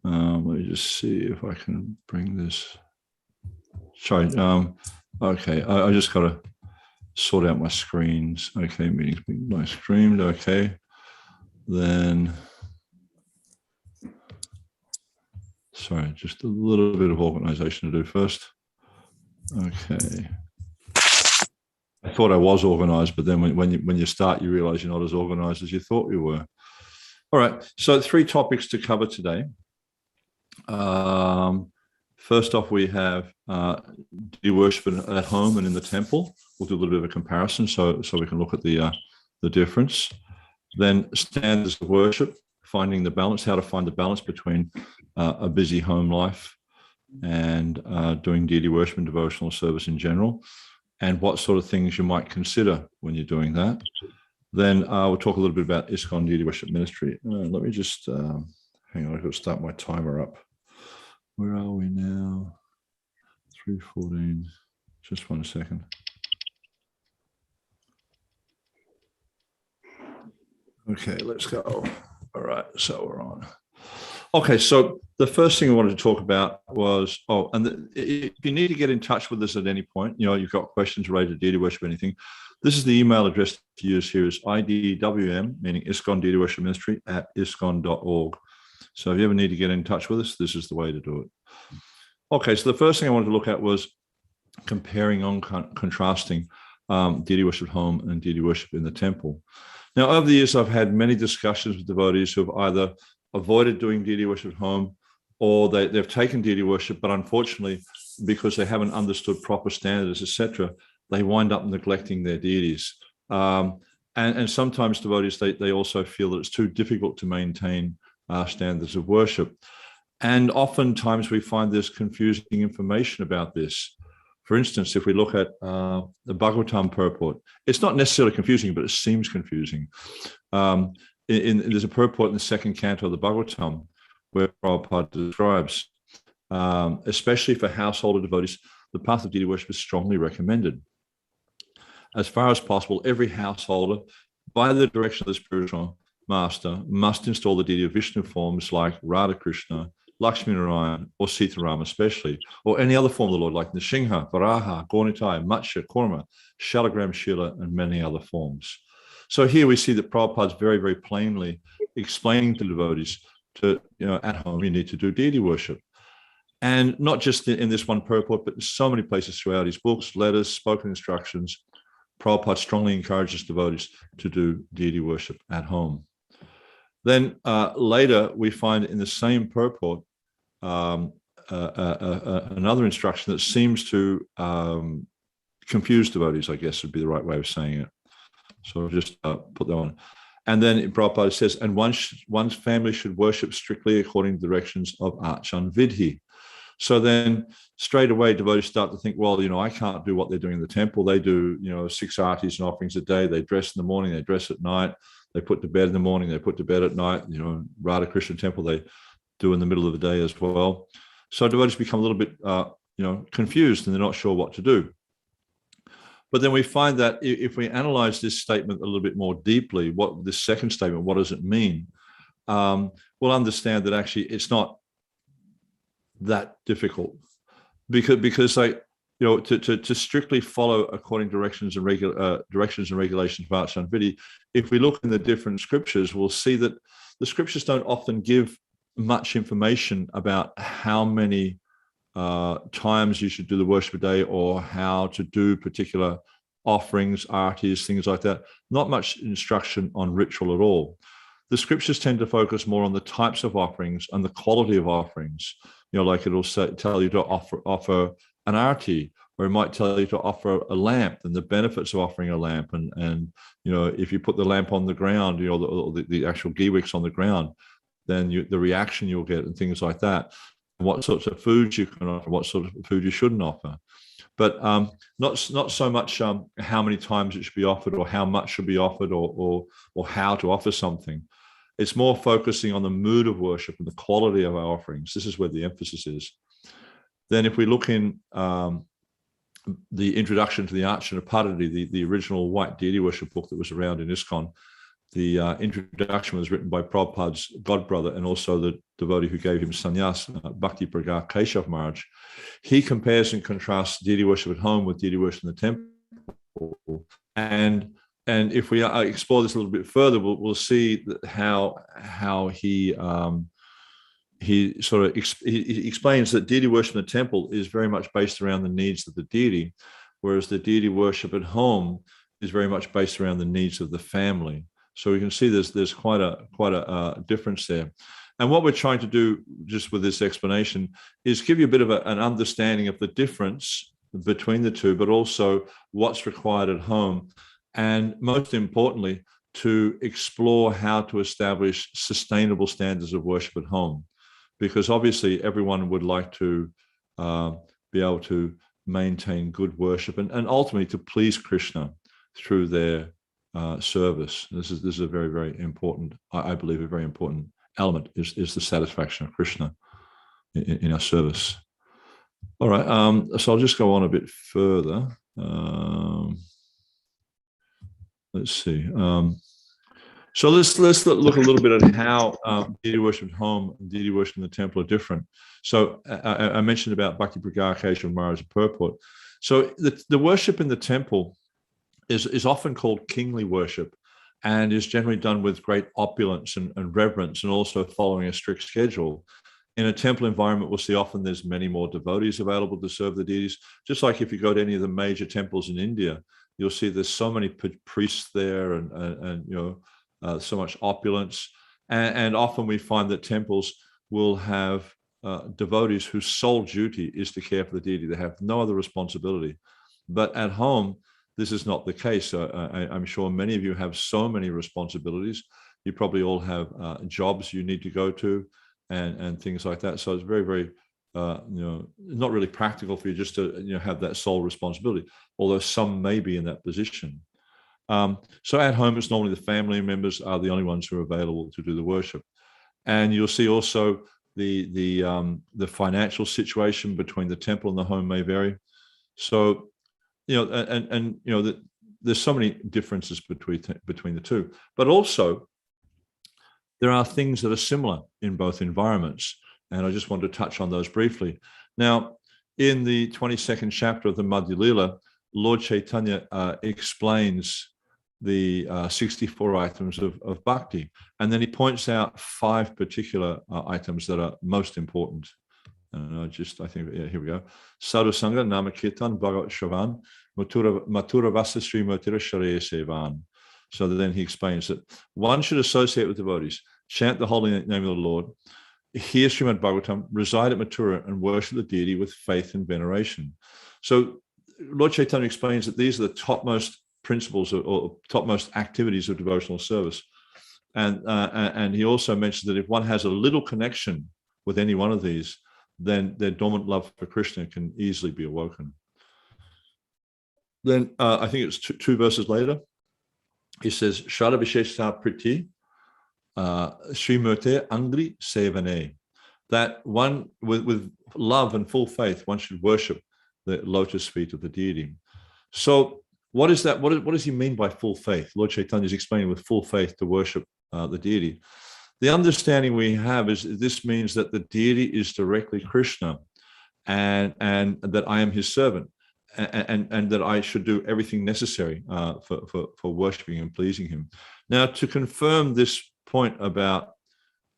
Let me just see if I can bring this. Sorry. Okay, I just got to sort out my screens. Okay, meetings being live streamed. Okay, then. Sorry, just a little bit of organization to do first. Okay. I thought I was organized, but then when you start, you realize you're not as organized as you thought you were. All right, so 3 topics to cover today. First off, we have deity worship at home and in the temple. We'll do a little bit of a comparison so we can look at the difference. Then standards of worship, finding the balance, how to find the balance between a busy home life and doing deity worship and devotional service in general, and what sort of things you might consider when you're doing that. Then we'll talk a little bit about ISKCON Deity Worship Ministry. Let me just, hang on, I've got to start my timer up. Where are we now? 3:14, just 1 second. Okay, let's go. All right, so we're on. Okay, so the first thing I wanted to talk about was, if you need to get in touch with us at any point, you've got questions related to deity worship, anything, this is the email address to use here is IDWM, meaning ISKCON Deity Worship Ministry @ISKCON.org. So if you ever need to get in touch with us, this is the way to do it. Okay, so the first thing I wanted to look at was comparing contrasting deity worship at home and deity worship in the temple. Now, over the years, I've had many discussions with devotees who have either avoided doing deity worship at home, or they've taken deity worship, but unfortunately, because they haven't understood proper standards, etc., they wind up neglecting their deities. And sometimes devotees, they also feel that it's too difficult to maintain standards of worship. And oftentimes we find there's confusing information about this. For instance, if we look at the Bhagavatam purport, it's not necessarily confusing, but it seems confusing. There's a purport in the 2nd canto of the Bhagavatam where Prabhupada describes, especially for householder devotees, the path of deity worship is strongly recommended. As far as possible, every householder, by the direction of the spiritual master, must install the deity of Vishnu forms like Radha Krishna, Lakshmi Narayan, or Sitaram especially, or any other form of the Lord like Nrsimha, Varaha, Gaunitai, Matsya, Kurma, Shalagram, Shila, and many other forms. So here we see that Prabhupada's very, very plainly explaining to devotees at home, you need to do deity worship. And not just in this one purport, but in so many places throughout his books, letters, spoken instructions, Prabhupada strongly encourages devotees to do deity worship at home. Then later, we find in the same purport another instruction that seems to confuse devotees, I guess would be the right way of saying it. So I'll just put that on. And then Prabhupada says, and one's family should worship strictly according to the directions of Achan Vidhi. So then straight away, devotees start to think, well, I can't do what they're doing in the temple. They do, 6 artis and offerings a day. They dress in the morning, they dress at night. They put to bed in the morning, they put to bed at night. Radha Krishna temple, they do in the middle of the day as well. So devotees become a little bit, confused, and they're not sure what to do. But then we find that if we analyze this statement a little bit more deeply, this second statement, what does it mean? We'll understand that actually it's not that difficult, because to strictly follow according to directions and regulations of Achan Vidhi, if we look in the different scriptures, we'll see that the scriptures don't often give much information about how many times you should do the worship a day, or how to do particular offerings, artis, things like that. Not much instruction on ritual at all. The scriptures tend to focus more on the types of offerings and the quality of offerings. Like it'll tell you to offer an arti, or it might tell you to offer a lamp and the benefits of offering a lamp. And if you put the lamp on the ground, the actual ghee wicks on the ground, then the reaction you'll get and things like that. What sorts of foods you can offer, what sort of food you shouldn't offer. But not so much how many times it should be offered, or how much should be offered, or how to offer something. It's more focusing on the mood of worship and the quality of our offerings. This is where the emphasis is. Then if we look in the introduction to the Archana Padhati, the original white deity worship book that was around in ISKCON, introduction was written by Prabhupada's godbrother and also the devotee who gave him sannyas, Bhakti Pragar Keshav Maharaj. He compares and contrasts deity worship at home with deity worship in the temple. And if we explore this a little bit further, we'll see how he explains that deity worship in the temple is very much based around the needs of the deity, whereas the deity worship at home is very much based around the needs of the family. So we can see there's quite a difference there. And what we're trying to do just with this explanation is give you a bit of an understanding of the difference between the two, but also what's required at home. And most importantly, to explore how to establish sustainable standards of worship at home. Because obviously everyone would like to be able to maintain good worship and ultimately to please Krishna through their service. This is a very, very important, I believe, a very important element is the satisfaction of Krishna in our service. All right, so I'll just go on a bit further. Let's see. So let's look a little bit at how deity worship at home and deity worship in the temple are different. So I mentioned about Bhakti Pragar Keshav Maharaj's purport. So the worship in the temple is often called kingly worship and is generally done with great opulence and reverence and also following a strict schedule. In a temple environment, we'll see often there's many more devotees available to serve the deities. Just like if you go to any of the major temples in India, you'll see there's so many priests there and so much opulence. And often we find that temples will have devotees whose sole duty is to care for the deity. They have no other responsibility. But at home, this is not the case. I'm sure many of you have so many responsibilities. You probably all have jobs you need to go to and things like that. So it's very, very, not really practical for you just to have that sole responsibility, although some may be in that position. So at home, it's normally the family members are the only ones who are available to do the worship. And you'll see also the financial situation between the temple and the home may vary. So, there's so many differences between the two, but also there are things that are similar in both environments. And I just want to touch on those briefly. Now, in the 22nd chapter of the Madhya Lila, Lord Chaitanya explains the 64 items of bhakti. And then he points out 5 particular items that are most important. And I think, here we go. Sadhu Sangha, Nama Kirtan, Bhagat Shravan, Mathura Vasa Sri Matira Sharaya Sevan. So then he explains that one should associate with devotees, chant the holy name of the Lord, hear Srimad Bhagavatam, reside at Mathura, and worship the deity with faith and veneration. So Lord Chaitanya explains that these are the topmost principles or topmost activities of devotional service. And he also mentions that if one has a little connection with any one of these, then their dormant love for Krishna can easily be awoken. Then I think it's two verses later, he says, Shara Vishesha Priti Srimurte Angri Sevane, that one with love and full faith, one should worship the lotus feet of the deity. So what is that? What does he mean by full faith? Lord Chaitanya is explaining with full faith to worship the deity. The understanding we have is this means that the deity is directly Krishna and that I am his servant and that I should do everything necessary for worshiping and pleasing him. Now, to confirm this point about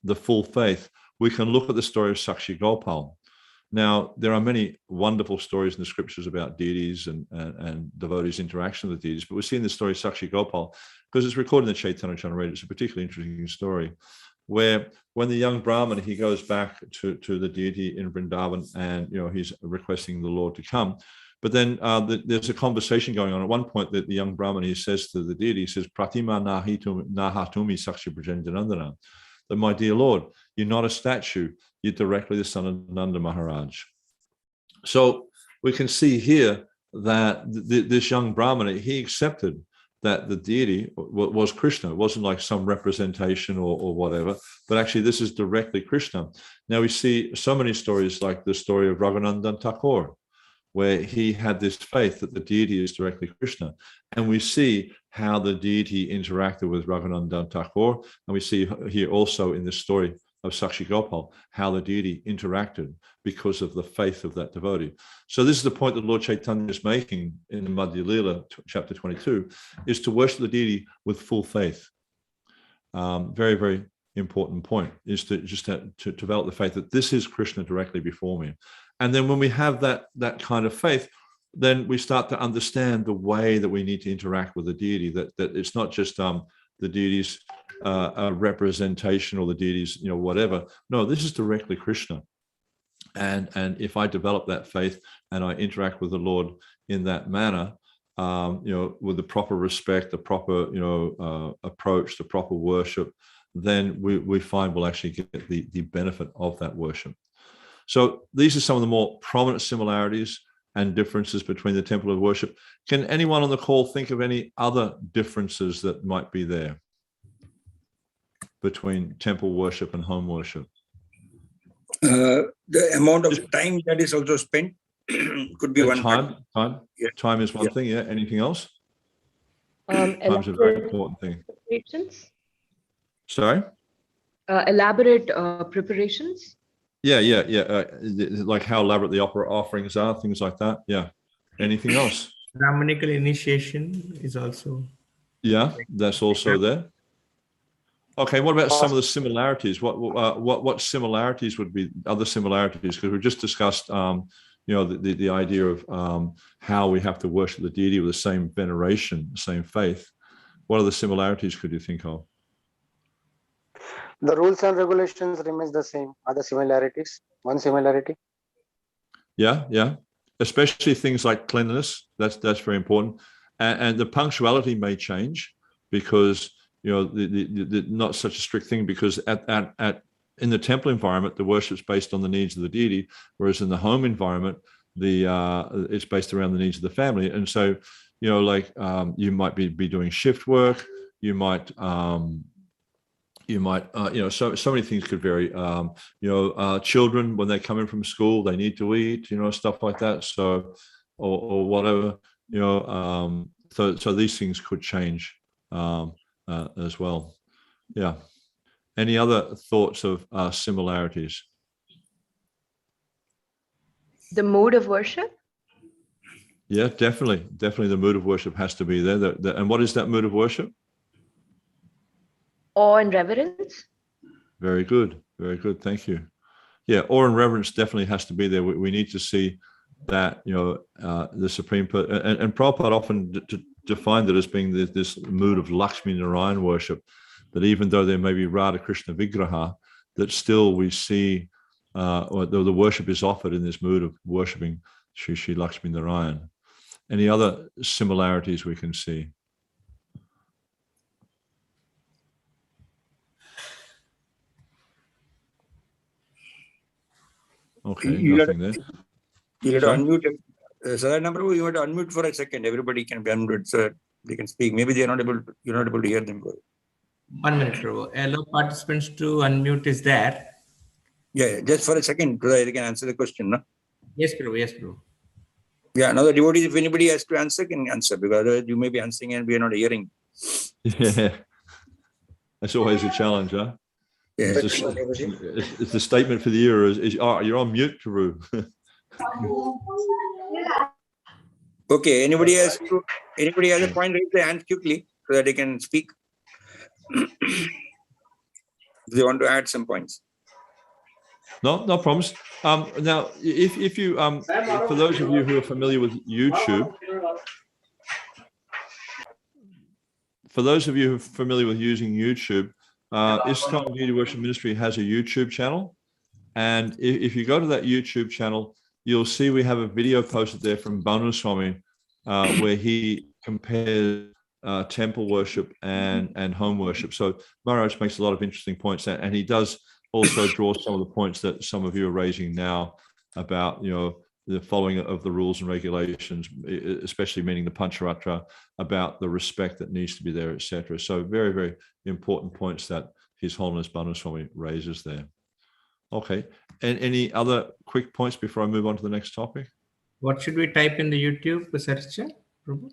the full faith, we can look at the story of Sakshi Gopal. Now, there are many wonderful stories in the scriptures about deities and devotees' interaction with deities, but we see in the story of Sakshi Gopal, because it's recorded in the Chaitanya Charitamrita, it's a particularly interesting story, where when the young Brahman, he goes back to the deity in Vrindavan and he's requesting the Lord to come. But then there's a conversation going on. At one point, the young Brahman, he says to the deity, he says, Pratima nahatumi sakshi prajendanandana, that my dear Lord, you're not a statue, you're directly the son of Nanda Maharaj. So we can see here that this young Brahmana, he accepted that the deity was Krishna. It wasn't like some representation or whatever, but actually this is directly Krishna. Now we see so many stories like the story of Raghunandan Thakur, where he had this faith that the deity is directly Krishna. And we see how the deity interacted with Raghunandan Thakur. And we see here also in this story of Sakshi Gopal, how the deity interacted because of the faith of that devotee. So this is the point that Lord Chaitanya is making in the Madhya Lila, chapter 22, is to worship the deity with full faith. Very, very important point is to just to develop the faith that this is Krishna directly before me. And then when we have that kind of faith, then we start to understand the way that we need to interact with the deity, that it's not just the deity's a representation or the deity's, whatever. No, this is directly Krishna. And if I develop that faith and I interact with the Lord in that manner, with the proper respect, the proper, approach, the proper worship, then we find we'll actually get the benefit of that worship. So these are some of the more prominent similarities and differences between the temple of worship. Can anyone on the call think of any other differences that might be there between temple worship and home worship? The amount of time that is also spent could be one. Time is one thing. Yeah. Anything else? Time is a very important thing. Preparations? Sorry? Elaborate preparations? Yeah. Like how elaborate the offerings are, things like that. Yeah. Anything else? Brahmanical initiation is also. Yeah, that's also there. Okay, what about some of the similarities? What similarities would be other similarities? Because we just discussed, the idea of how we have to worship the deity with the same veneration, the same faith. What other similarities could you think of? The rules and regulations remains the same. Other similarities? One similarity? Yeah. Especially things like cleanliness. That's very important. And the punctuality may change because the not such a strict thing, because in the temple environment, the worship's based on the needs of the deity, whereas in the home environment, it's based around the needs of the family. And so, you might be doing shift work. You might, so many things could vary. Children, when they come in from school, they need to eat, stuff like that. So, or whatever, so these things could change as well. Yeah. Any other thoughts of similarities? The mode of worship? Yeah, definitely. Definitely the mood of worship has to be there. And what is that mood of worship? Awe and reverence? Very good. Very good. Thank you. Yeah, awe and reverence definitely has to be there. We need to see that, the Supreme Person, and Prabhupada often defined it as being this mood of Lakshmi Narayan worship, that even though there may be Radha Krishna Vigraha, that still we see, or the worship is offered in this mood of worshipping Shri Lakshmi Narayan. Any other similarities we can see? Okay, nothing there. You have to unmute. Sadhana Prabhu, you have to unmute for a second. Everybody can be unmuted so they can speak. Maybe you're not able to hear them. 1 minute, Prabhu. Allow participants to unmute is there. Yeah, just for a second so that they can answer the question. No? Yes, Prabhu. Yes, Prabhu. Yeah, now the devotees, if anybody has to answer, can answer, because otherwise you may be answering and we are not hearing. Yeah, that's always a challenge, huh? Yeah. It's the statement for the year is you're on mute, Karu. Okay, anybody has a point, raise their hand quickly so that they can speak. If they want to add some points. No problems. Now, if you for those of you who are familiar with YouTube, using YouTube, ISKCON Deity Worship Ministry has a YouTube channel, and if you go to that YouTube channel, you'll see we have a video posted there from Nrsimha, where he compares temple worship and home worship. So Maharaj makes a lot of interesting points, and he does also draw some of the points that some of you are raising now about, the following of the rules and regulations, especially meaning the Pancharatra, about the respect that needs to be there, etc. So very, very important points that His Holiness Nrsimha raises there. Okay, and any other quick points before I move on to the next topic? What should we type in the YouTube search? Prabhu?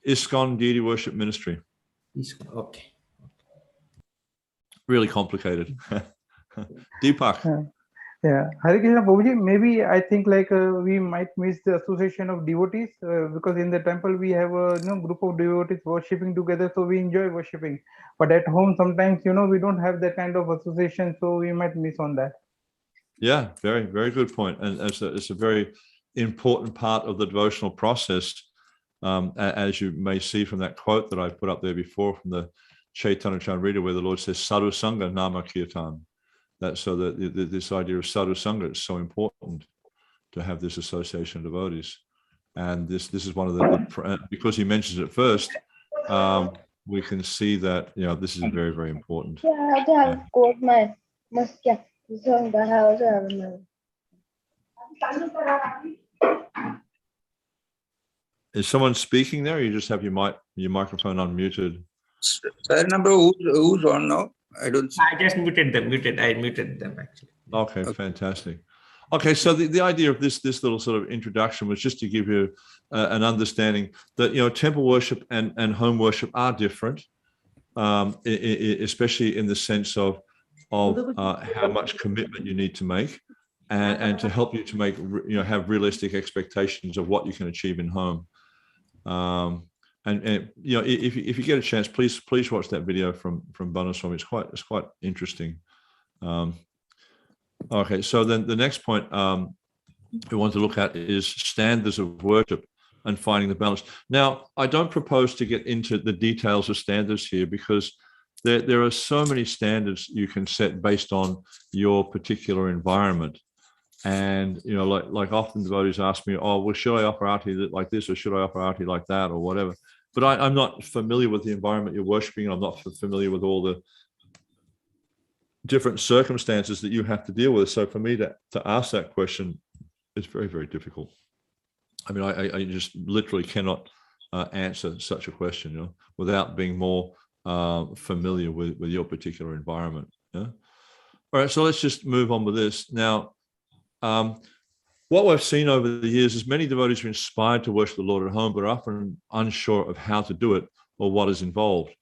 ISKCON Deity Worship Ministry. Okay. Really complicated. Deepak. Yeah, Hare Krishna Prabhuji, maybe I think like we might miss the association of devotees because in the temple we have a group of devotees worshipping together, so we enjoy worshipping. But at home sometimes we don't have that kind of association, so we might miss on that. Yeah, very, very good point. And it's a very important part of the devotional process, as you may see from that quote that I put up there before from the Chaitanya Charitamrita, where the Lord says, Sadhu Sangha Nama Kirtan. So this idea of sadhu sangha is so important to have this association of devotees, and this is one of the because he mentions it first, we can see that this is very, very important. Is someone speaking there? Or you just have your microphone unmuted. Sir, number who's on now? I don't see. I just muted them. I muted them actually. Okay, fantastic. Okay, so the idea of this little sort of introduction was just to give you an understanding that temple worship and home worship are different, especially in the sense of how much commitment you need to make, and to help you to make have realistic expectations of what you can achieve in home. And if you get a chance, please watch that video from Banaswami. It's quite interesting. Okay, so then the next point we want to look at is standards of worship and finding the balance. Now, I don't propose to get into the details of standards here because there are so many standards you can set based on your particular environment. And like often devotees ask me, oh, well, should I offer arati like this or should I offer arati like that or whatever? But I'm not familiar with the environment you're worshiping. I'm not familiar with all the different circumstances that you have to deal with. So for me to ask that question is very, very difficult. I mean, I just literally cannot answer such a question, without being more familiar with your particular environment. Yeah. All right, so let's just move on with this now. What we've seen over the years is many devotees are inspired to worship the Lord at home, but are often unsure of how to do it or what is involved.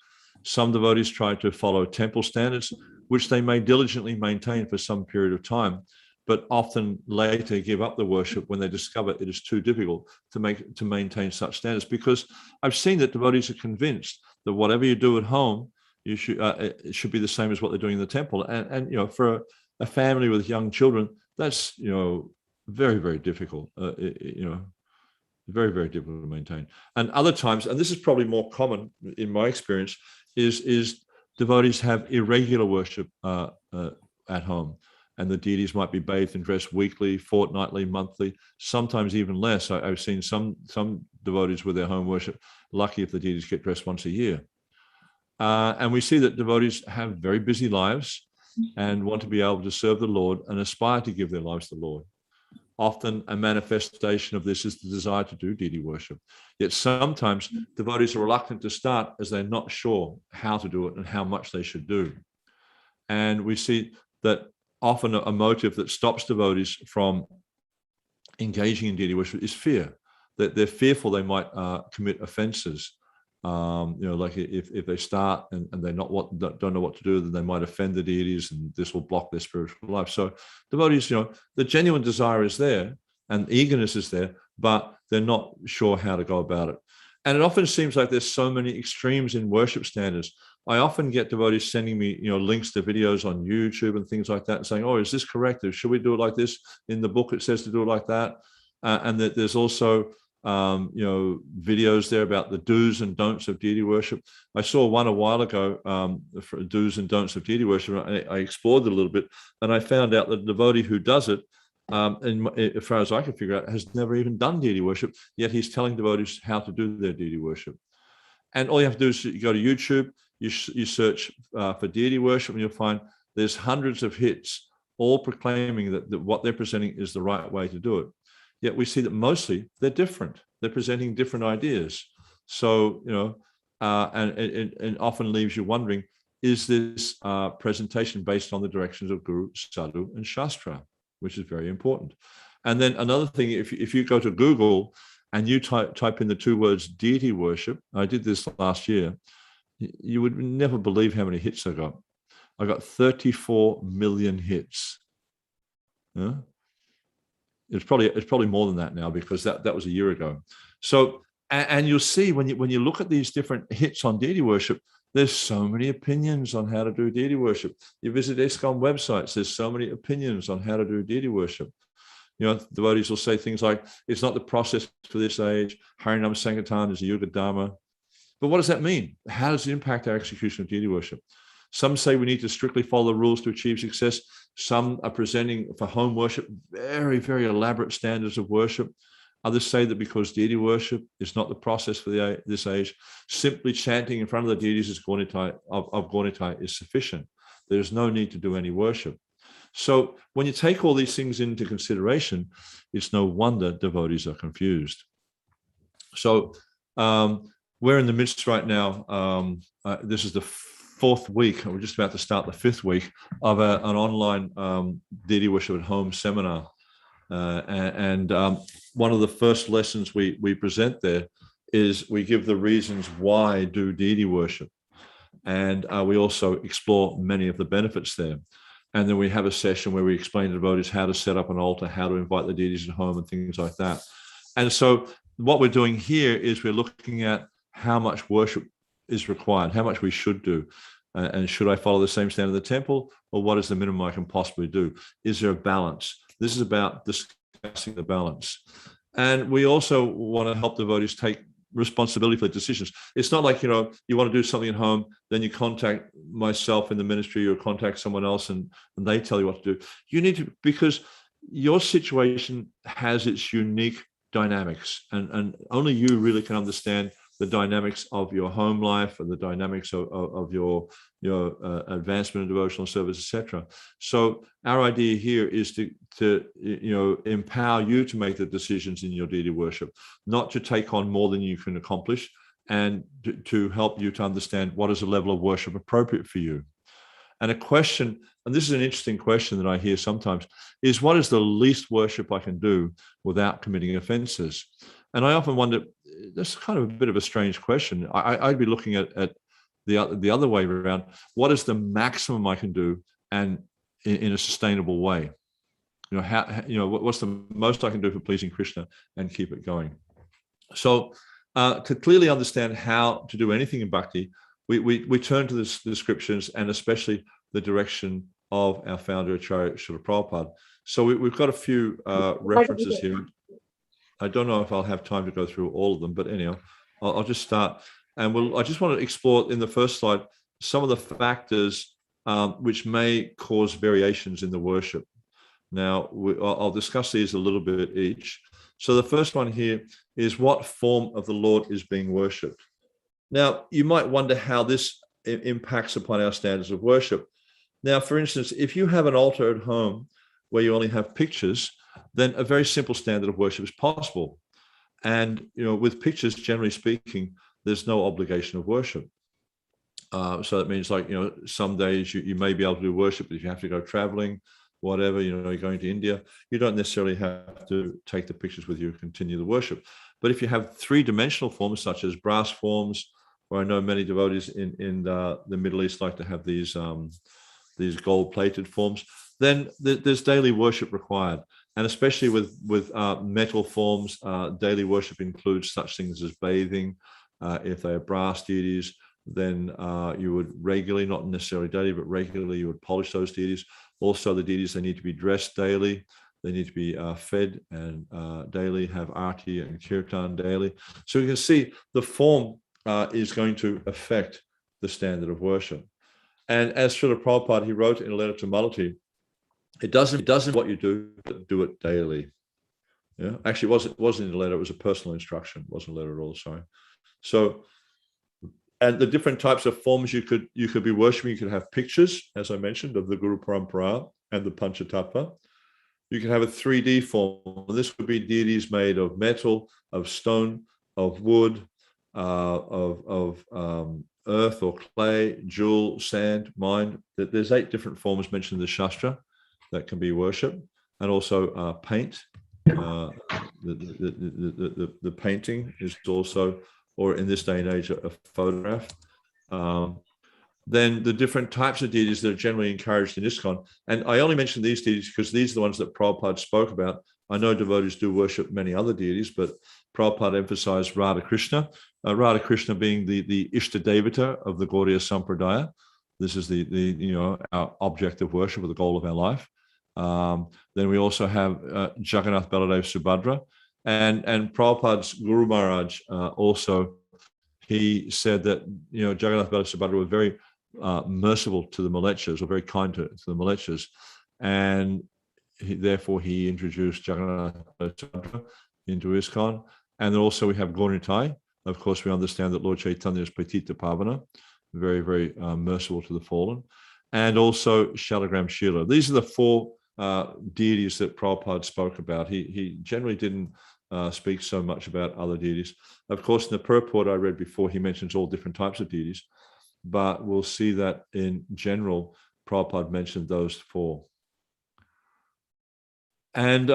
Some devotees try to follow temple standards, which they may diligently maintain for some period of time, but often later give up the worship when they discover it is too difficult to maintain such standards. Because I've seen that devotees are convinced that whatever you do at home, you should it should be the same as what they're doing in the temple. And for a family with young children, that's very, very difficult. Very, very difficult to maintain. And other times, and this is probably more common in my experience, is devotees have irregular worship at home, and the deities might be bathed and dressed weekly, fortnightly, monthly, sometimes even less. I've seen some devotees with their home worship lucky if the deities get dressed once a year. And we see that devotees have very busy lives and want to be able to serve the Lord and aspire to give their lives to the Lord. Often a manifestation of this is the desire to do deity worship. Yet sometimes devotees are reluctant to start as they're not sure how to do it and how much they should do. And we see that often a motive that stops devotees from engaging in deity worship is fear, that they're fearful they might commit offenses. Like if they start and they don't know what to do, then they might offend the deities, and this will block their spiritual life. So devotees, the genuine desire is there and eagerness is there, but they're not sure how to go about it. And it often seems like there's so many extremes in worship standards. I often get devotees sending me, links to videos on YouTube and things like that, and saying, "Oh, is this correct? Should we do it like this? In the book, it says to do it like that." And that there's also videos there about the do's and don'ts of deity worship. I saw one a while ago for do's and don'ts of deity worship. I explored it a little bit, and I found out that the devotee who does it, as far as I can figure out, has never even done deity worship, yet he's telling devotees how to do their deity worship. And all you have to do is you go to YouTube, you search for deity worship, and you'll find there's hundreds of hits, all proclaiming that what they're presenting is the right way to do it. Yet we see that mostly they're different. They're presenting different ideas. So, and it often leaves you wondering, is this presentation based on the directions of Guru, Sadhu, and Shastra, which is very important. And then another thing, if you go to Google and you type in the two words deity worship, I did this last year, you would never believe how many hits I got. I got 34 million hits. Yeah? It's probably more than that now, because that was a year ago. So, and you'll see when you look at these different hits on deity worship, there's so many opinions on how to do deity worship. You visit ISKCON websites, there's so many opinions on how to do deity worship. You know, devotees will say things like, it's not the process for this age. Harinam Sankirtan is a Yuga Dharma. But what does that mean? How does it impact our execution of deity worship? Some say we need to strictly follow the rules to achieve success. Some are presenting for home worship very, very elaborate standards of worship. Others say that because deity worship is not the process for this age, simply chanting in front of the deities of Gaunitai is sufficient. There's no need to do any worship. So when you take all these things into consideration, it's no wonder devotees are confused. So we're in the midst right now. This is the fourth week, we're just about to start the fifth week of an online deity worship at home seminar. And one of the first lessons we present there is we give the reasons why do deity worship. And we also explore many of the benefits there. And then we have a session where we explain to devotees how to set up an altar, how to invite the deities at home and things like that. And so what we're doing here is we're looking at how much worship is required, how much we should do. And should I follow the same standard of the temple, or what is the minimum I can possibly do? Is there a balance? This is about discussing the balance. And we also want to help devotees take responsibility for decisions. It's not like, you know, you want to do something at home, then you contact myself in the ministry or contact someone else and they tell you what to do. You need to, because your situation has its unique dynamics, and only you really can understand the dynamics of your home life and the dynamics of your advancement in devotional service, etc. So our idea here is to empower you to make the decisions in your deity worship, not to take on more than you can accomplish, and to help you to understand what is the level of worship appropriate for you. And a question, and this is an interesting question that I hear sometimes, is what is the least worship I can do without committing offenses? And I often wonder, that's kind of a bit of a strange question. I'd be looking at the other way around. What is the maximum I can do, and in a sustainable way? What's the most I can do for pleasing Krishna and keep it going? So to clearly understand how to do anything in bhakti, we turn to the descriptions, and especially the direction of our founder, Acharya Srila Prabhupada. So we've got a few references here. I don't know if I'll have time to go through all of them, but anyhow, I'll just start. And I just want to explore in the first slide some of the factors which may cause variations in the worship. Now, I'll discuss these a little bit each. So the first one here is what form of the Lord is being worshipped. Now, you might wonder how this impacts upon our standards of worship. Now, for instance, if you have an altar at home where you only have pictures, then a very simple standard of worship is possible. And, with pictures, generally speaking, there's no obligation of worship. So that means, like, some days you may be able to do worship, but if you have to go traveling, whatever, you're going to India, you don't necessarily have to take the pictures with you and continue the worship. But if you have three-dimensional forms, such as brass forms, or I know many devotees in the Middle East like to have these gold-plated forms, then there's daily worship required. And especially with metal forms, daily worship includes such things as bathing. If they are brass deities, then you would regularly, not necessarily daily, but regularly, you would polish those deities. Also, the deities, they need to be dressed daily. They need to be fed and daily, have arti and kirtan daily. So you can see the form is going to affect the standard of worship. And as Srila Prabhupada, he wrote in a letter to Malati, it doesn't what you do, but do it daily. Yeah, actually, it wasn't in a letter. It was a personal instruction. It wasn't a letter at all. Sorry. So, and the different types of forms you could be worshiping. You could have pictures, as I mentioned, of the Guru Parampara and the Panchatattva. You can have a 3D form. This would be deities made of metal, of stone, of wood, of earth or clay, jewel, sand, mind. There's 8 different forms mentioned in the Shastra that can be worshipped, and also paint. the painting is also, or in this day and age, a photograph. Then the different types of deities that are generally encouraged in ISKCON. And I only mention these deities because these are the ones that Prabhupada spoke about. I know devotees do worship many other deities, but Prabhupada emphasized Radha Krishna. Radha Krishna being the Ishta Devata of the Gaudiya Sampradaya. This is our object of worship, or the goal of our life. Then we also have Jagannath Baladev Subhadra. And Prabhupada's Guru Maharaj also, he said that Jagannath Baladev Subhadra were very merciful to the Malechas, or very kind to the Malechas, and therefore he introduced Jagannath Baladev into ISKCON. And then also we have Gauranitai. Of course, we understand that Lord Chaitanya is Patita Pavana, very, very merciful to the fallen, and also Shalagram Shila. These are the four deities that Prabhupada spoke about. He generally didn't speak so much about other deities. Of course, in the purport I read before, he mentions all different types of deities, but we'll see that in general, Prabhupada mentioned those four. And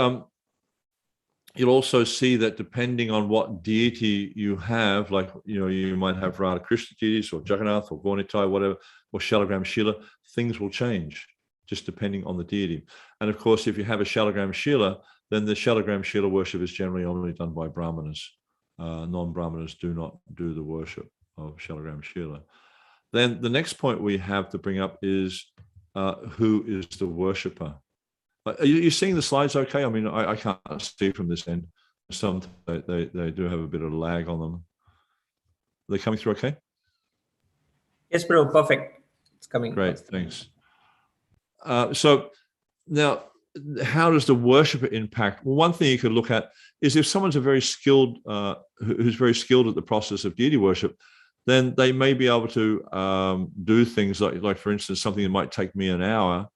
you'll also see that depending on what deity you have, like, you might have Radha Krishna deities, or Jagannath, or Gauranitai, whatever, or Shalagram Shila, things will change just depending on the deity. And of course, if you have a Shalagram Shila, then the Shalagram Shila worship is generally only done by Brahmanas. Non-Brahmanas do not do the worship of Shalagram Shila. Then the next point we have to bring up is who is the worshipper? Are you seeing the slides okay? I mean, I can't see from this end. Some they do have a bit of lag on them. Are they coming through okay? Yes, bro. Perfect. It's coming. Great, thanks. So now, how does the worshipper impact? Well, one thing you could look at is if someone's a very skilled, who's very skilled at the process of deity worship, then they may be able to do things like, for instance, something that might take me an hour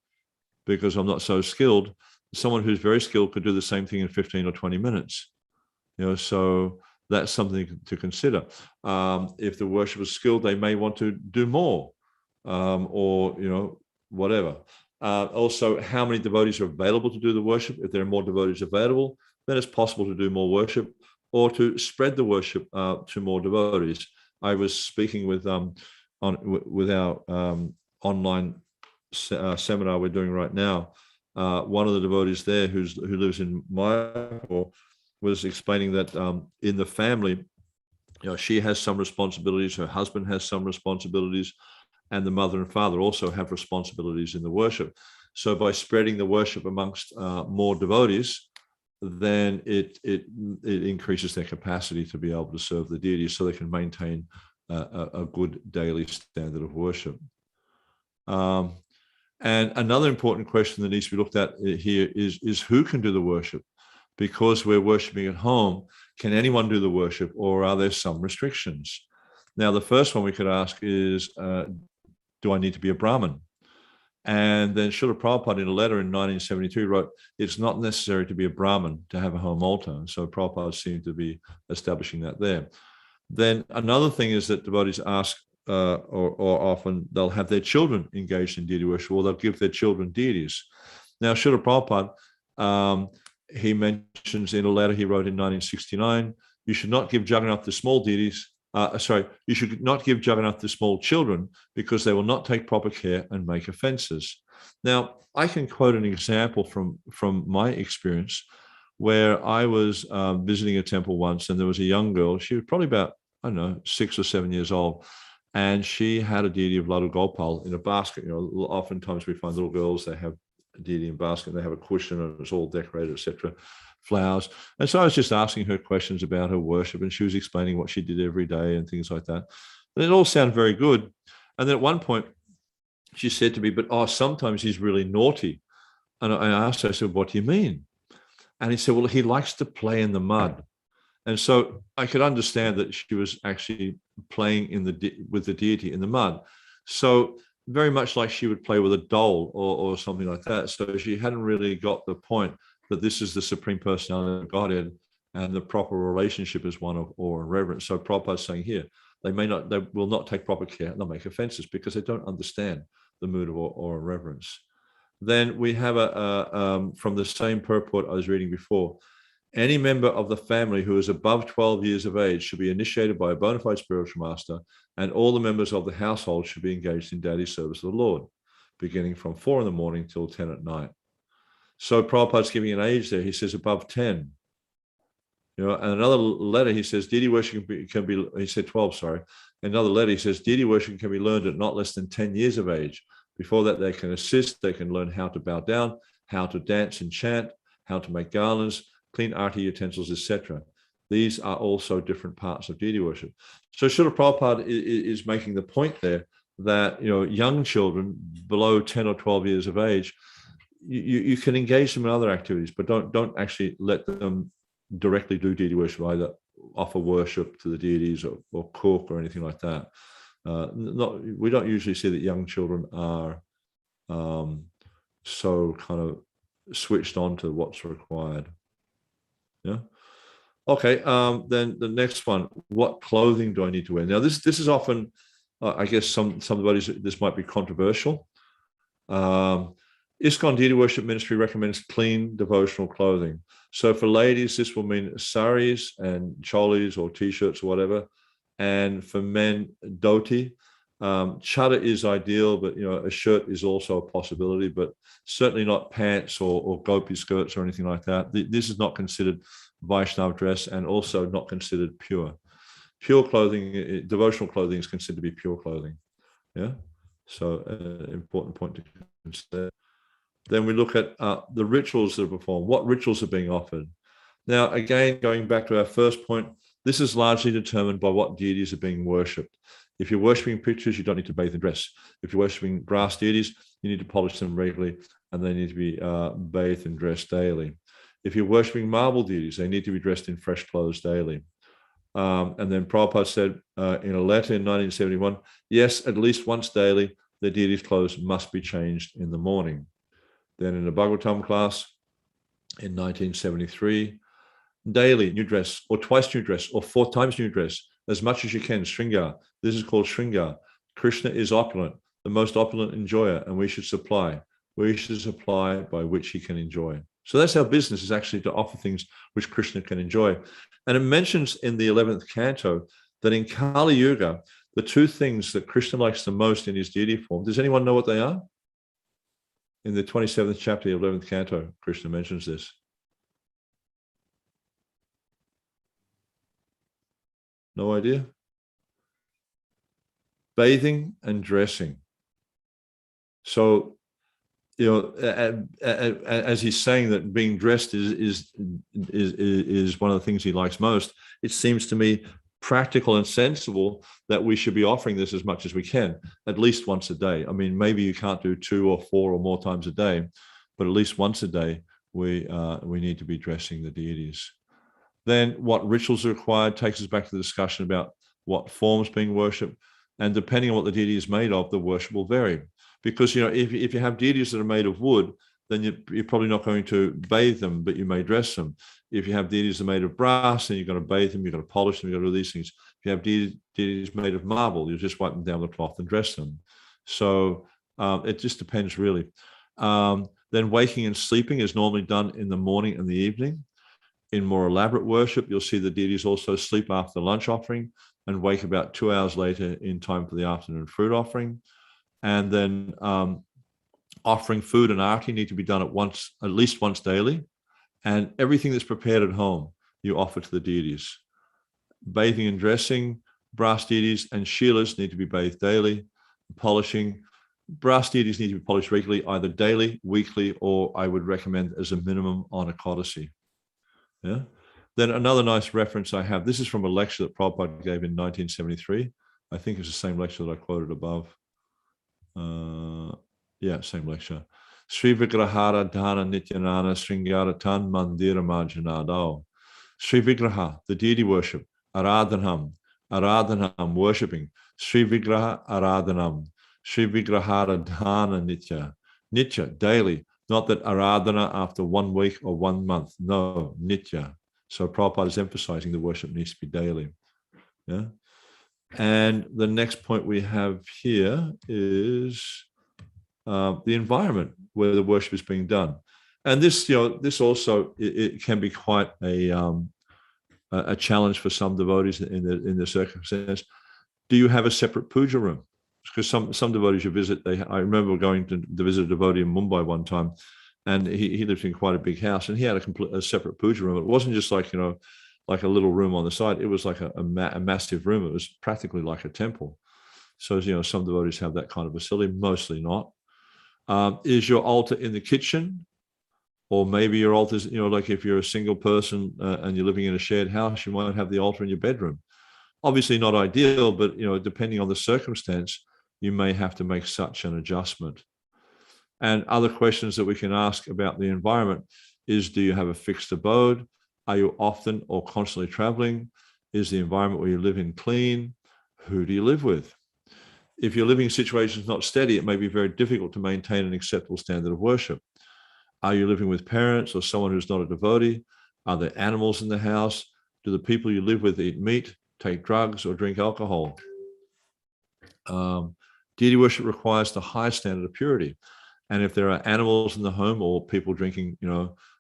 because I'm not so skilled. Someone who's very skilled could do the same thing in 15 or 20 minutes. So that's something to consider. If the worshipper is skilled, they may want to do more, or whatever. Also, how many devotees are available to do the worship? If there are more devotees available, then it's possible to do more worship, or to spread the worship to more devotees. I was speaking with our online seminar we're doing right now. One of the devotees there who lives in Mayapur was explaining that in the family, she has some responsibilities, her husband has some responsibilities, and the mother and father also have responsibilities in the worship. So by spreading the worship amongst more devotees, then it increases their capacity to be able to serve the deities, so they can maintain a good daily standard of worship. And another important question that needs to be looked at here is who can do the worship? Because we're worshiping at home, can anyone do the worship, or are there some restrictions? Now, the first one we could ask is, do I need to be a Brahmin? And then Srila Prabhupada, in a letter in 1972, wrote, it's not necessary to be a Brahmin to have a home altar. So Prabhupada seemed to be establishing that there. Then another thing is that devotees ask, or often they'll have their children engaged in deity worship, or they'll give their children deities. Now, Srila Prabhupada, he mentions in a letter he wrote in 1969, you should not give Jagannath the small deities. You should not give Jagannath to small children, because they will not take proper care and make offenses. Now, I can quote an example from my experience, where I was visiting a temple once, and there was a young girl. She was probably about, 6 or 7 years old, and she had a deity of Ladu Gopal in a basket. Oftentimes we find little girls, they have a deity in a basket, they have a cushion, and it's all decorated, etc. Flowers. And so I was just asking her questions about her worship, and she was explaining what she did every day and things like that. And it all sounded very good. And then at one point she said to me, but sometimes he's really naughty. And I asked her, I said, what do you mean? And he said, well, he likes to play in the mud. And so I could understand that she was actually playing with the deity in the mud. So very much like she would play with a doll or something like that. So she hadn't really got the point that this is the Supreme Personality of Godhead, and the proper relationship is one of awe and reverence. So Prabhupada is saying here, they will not take proper care, and they'll make offenses because they don't understand the mood of awe and reverence. Then we have from the same purport I was reading before, Any member of the family who is above 12 years of age should be initiated by a bona fide spiritual master, and all the members of the household should be engaged in daily service of the Lord, beginning from 4 in the morning till 10 at night. So Prabhupada's giving an age there. He says above 10. And another letter, he says, deity worship can be, he said 12, sorry. Another letter, he says, deity worship can be learned at not less than 10 years of age. Before that, they can assist, they can learn how to bow down, how to dance and chant, how to make garlands, clean arti utensils, etc. These are also different parts of deity worship. So Srila Prabhupada is making the point there that, young children below 10 or 12 years of age, you can engage them in other activities, but don't actually let them directly do deity worship, either offer worship to the deities or cook or anything like that. We don't usually see that young children are so kind of switched on to what's required. Yeah. Okay. Then the next one, what clothing do I need to wear? Now, this is often, I guess somebody's, this might be controversial. ISKCON Deity Worship Ministry recommends clean devotional clothing. So for ladies, this will mean saris and cholis or t-shirts or whatever. And for men, dhoti. Chador is ideal, but a shirt is also a possibility, but certainly not pants or gopi skirts or anything like that. This is not considered Vaishnava dress and also not considered pure. Pure clothing, devotional clothing is considered to be pure clothing. Yeah. So an important point to consider. Then we look at the rituals that are performed. What rituals are being offered? Now, again, going back to our first point, this is largely determined by what deities are being worshipped. If you're worshipping pictures, you don't need to bathe and dress. If you're worshipping brass deities, you need to polish them regularly, and they need to be bathed and dressed daily. If you're worshipping marble deities, they need to be dressed in fresh clothes daily. And then Prabhupada said in a letter in 1971, yes, at least once daily, the deity's clothes must be changed in the morning. Then in the Bhagavatam class in 1973, daily new dress, or twice new dress, or 4 times new dress, as much as you can, Shringar. This is called Shringar. Krishna is opulent, the most opulent enjoyer, and we should supply. We should supply by which he can enjoy. So that's our business, is actually to offer things which Krishna can enjoy. And it mentions in the 11th canto that in Kali Yuga, the 2 things that Krishna likes the most in his deity form, does anyone know what they are? In the 27th chapter, the 11th canto, Krishna mentions this. No idea? Bathing and dressing. So, as he's saying that being dressed is one of the things he likes most, it seems to me practical and sensible that we should be offering this as much as we can, at least once a day. I mean, maybe you can't do 2 or 4 or more times a day, but at least once a day, we need to be dressing the deities. Then what rituals are required takes us back to the discussion about what forms being worshipped. And depending on what the deity is made of, the worship will vary. Because, if you have deities that are made of wood, then you're probably not going to bathe them, but you may dress them. If you have deities that are made of brass, then you've got to bathe them, you've got to polish them, you've got to do these things. If you have deities made of marble, you just wipe them down with a cloth and dress them. So it just depends, really. Then waking and sleeping is normally done in the morning and the evening. In more elaborate worship, you'll see the deities also sleep after the lunch offering and wake about 2 hours later in time for the afternoon fruit offering. And then offering food and arti need to be done at least once daily. And everything that's prepared at home, you offer to the deities. Bathing and dressing, brass deities and shilas need to be bathed daily. Polishing, brass deities need to be polished regularly, either daily, weekly, or I would recommend as a minimum on a codicy. Yeah. Then another nice reference I have, this is from a lecture that Prabhupada gave in 1973. I think it's the same lecture that I quoted above. Yeah, same lecture. Sri Vigrahara Dhana Nityanana Sringara Tan Mandira Marjanado. Sri Vigraha, the deity worship. Aradhanam, worshipping. Sri Vigraha Aradhanam. Sri Vigrahara Dhana Nitya. Nitya, daily. Not that Aradhana after 1 week or 1 month. No, Nitya. So Prabhupada is emphasizing the worship needs to be daily. Yeah. And the next point we have here is the environment where the worship is being done. And this, this also it can be quite a challenge for some devotees in the circumstance. Do you have a separate puja room? Because some devotees you visit, I remember going to visit a devotee in Mumbai one time, and he lived in quite a big house, and he had a separate puja room. It wasn't just like like a little room on the side. It was like a massive room. It was practically like a temple. So some devotees have that kind of facility, mostly not. Is your altar in the kitchen? Or maybe your altar is, like if you're a single person and you're living in a shared house, you might have the altar in your bedroom. Obviously not ideal, but depending on the circumstance, you may have to make such an adjustment. And other questions that we can ask about the environment is, do you have a fixed abode? Are you often or constantly traveling? Is the environment where you live in clean? Who do you live with? If your living situation is not steady, it may be very difficult to maintain an acceptable standard of worship. Are you living with parents or someone who's not a devotee? Are there animals in the house? Do the people you live with eat meat, take drugs, or drink alcohol? Deity worship requires the highest standard of purity. And if there are animals in the home or people drinking,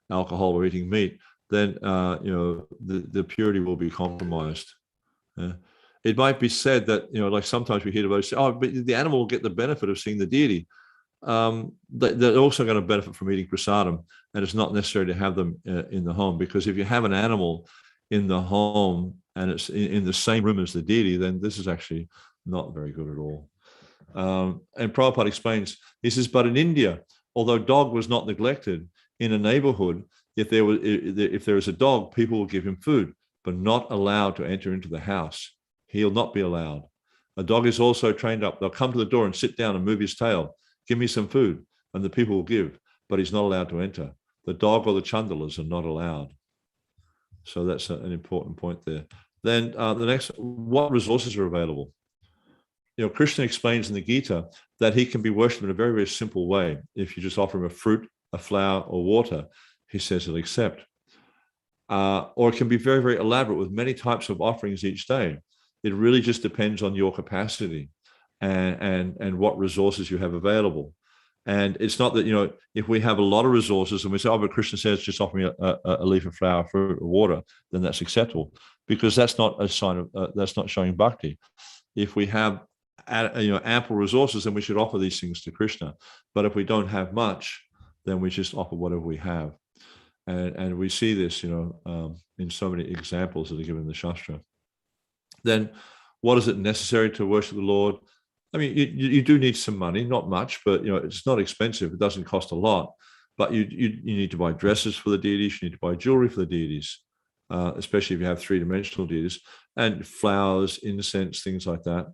alcohol or eating meat, then, the purity will be compromised. It might be said that, like sometimes we hear devotees say, oh, but the animal will get the benefit of seeing the deity. They're also going to benefit from eating prasadam, and it's not necessary to have them in the home, because if you have an animal in the home and it's in the same room as the deity, then this is actually not very good at all. And Prabhupada explains, he says, but in India, although dog was not neglected, in a neighborhood, if there is a dog, people will give him food, but not allowed to enter into the house. He'll not be allowed. A dog is also trained up. They'll come to the door and sit down and move his tail. Give me some food, and the people will give, but he's not allowed to enter. The dog or the chandalas are not allowed. So that's an important point there. Then the next, what resources are available? Krishna explains in the Gita that he can be worshipped in a very, very simple way. If you just offer him a fruit, a flower, or water, he says he'll accept. Or it can be very, very elaborate with many types of offerings each day. It really just depends on your capacity and what resources you have available. And it's not that, if we have a lot of resources and we say, oh, but Krishna says just offer me a leaf of flower, fruit, or water, then that's acceptable, because that's not a sign of, that's not showing bhakti. If we have, ample resources, then we should offer these things to Krishna. But if we don't have much, then we just offer whatever we have. And we see this, in so many examples that are given in the Shastra. Then what is it necessary to worship the Lord? I mean, you do need some money, not much, but it's not expensive. It doesn't cost a lot. But you need to buy dresses for the deities. You need to buy jewelry for the deities, especially if you have three-dimensional deities, and flowers, incense, things like that.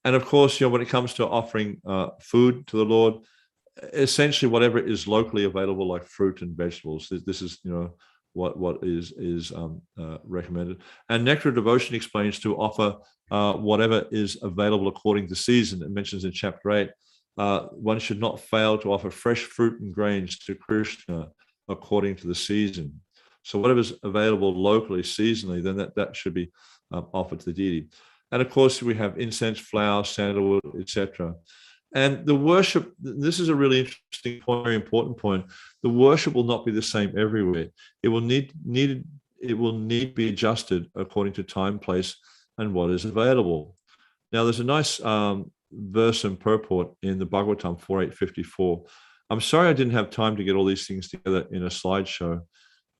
And of course, when it comes to offering food to the Lord, essentially whatever is locally available, like fruit and vegetables. This is what is recommended. And Nectar Devotion explains to offer whatever is available according to season. It mentions in chapter 8, one should not fail to offer fresh fruit and grains to Krishna according to the season. So whatever's available locally, seasonally, then that should be offered to the deity. And of course, we have incense, flowers, sandalwood, etc. And the worship, this is a really interesting point, very important point. The worship will not be the same everywhere. It will need to be adjusted according to time, place, and what is available. Now, there's a nice verse and purport in the Bhagavatam 4.8.54. I'm sorry I didn't have time to get all these things together in a slideshow.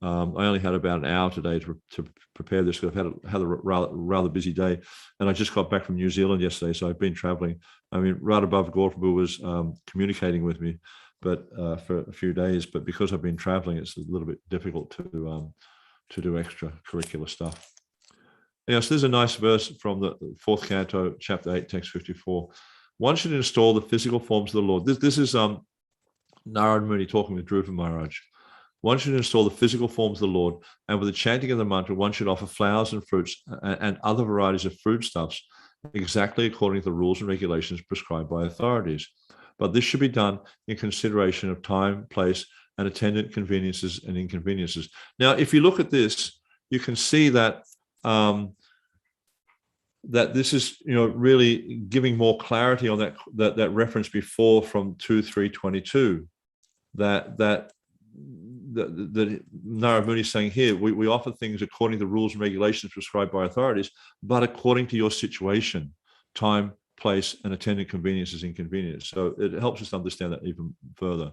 I only had about an hour today to prepare this, because I've had a rather busy day, and I just got back from New Zealand yesterday, so I've been traveling. I mean, Radhabhav Gauraprabhu was communicating with me, but for a few days. But because I've been traveling, it's a little bit difficult to do extra curricular stuff. So there's a nice verse from the 4th canto, chapter 8, text 54. One should install the physical forms of the Lord. This is Narad Muni talking with Dhruva Maharaj. One should install the physical forms of the Lord, and with the chanting of the mantra, one should offer flowers and fruits and other varieties of foodstuffs exactly according to the rules and regulations prescribed by authorities. But this should be done in consideration of time, place, and attendant conveniences and inconveniences. Now, if you look at this, you can see that that this is really giving more clarity on that reference before from 2.3.22, that that Narad Muni is saying here, we offer things according to the rules and regulations prescribed by authorities, but according to your situation, time, place, and attendant conveniences, inconvenience. So it helps us understand that even further.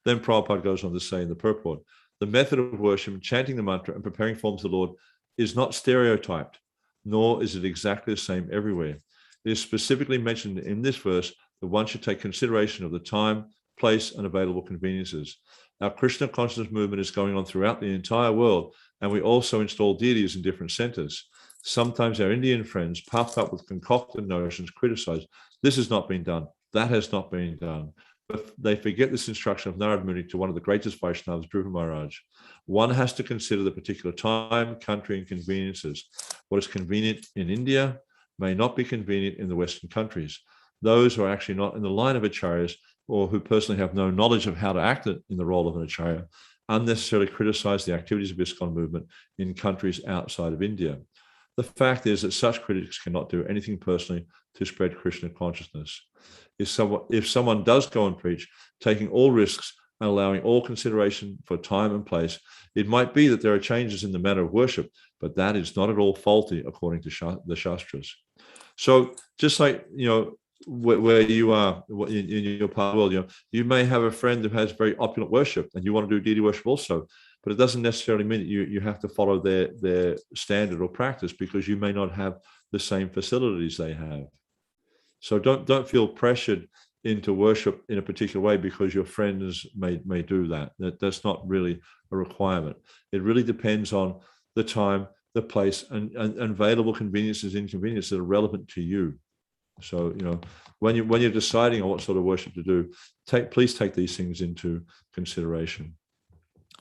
Then Prabhupada goes on to say in the purport, the method of worship, chanting the mantra and preparing forms of the Lord is not stereotyped, nor is it exactly the same everywhere. It is specifically mentioned in this verse that one should take consideration of the time, place, and available conveniences. Our Krishna consciousness movement is going on throughout the entire world, and we also install deities in different centers. Sometimes our Indian friends, puffed up with concocted notions, criticize. This has not been done. That has not been done. But they forget this instruction of Narad Muni to one of the greatest Vaishnavas, Dhruva Maharaj. One has to consider the particular time, country, and conveniences. What is convenient in India may not be convenient in the Western countries. Those who are actually not in the line of acharyas or who personally have no knowledge of how to act in the role of an acharya unnecessarily criticize the activities of ISKCON movement in countries outside of India. The fact is that such critics cannot do anything personally to spread Krishna consciousness. If someone does go and preach, taking all risks and allowing all consideration for time and place, it might be that there are changes in the manner of worship, but that is not at all faulty according to the Shastras. So just like, where you are in your part of the world, you may have a friend who has very opulent worship and you want to do deity worship also, but it doesn't necessarily mean that you have to follow their standard or practice because you may not have the same facilities they have. So don't feel pressured into worship in a particular way because your friends may do that. That's not really a requirement. It really depends on the time, the place, and available conveniences, inconveniences that are relevant to you. So when you're deciding on what sort of worship to do, please take these things into consideration.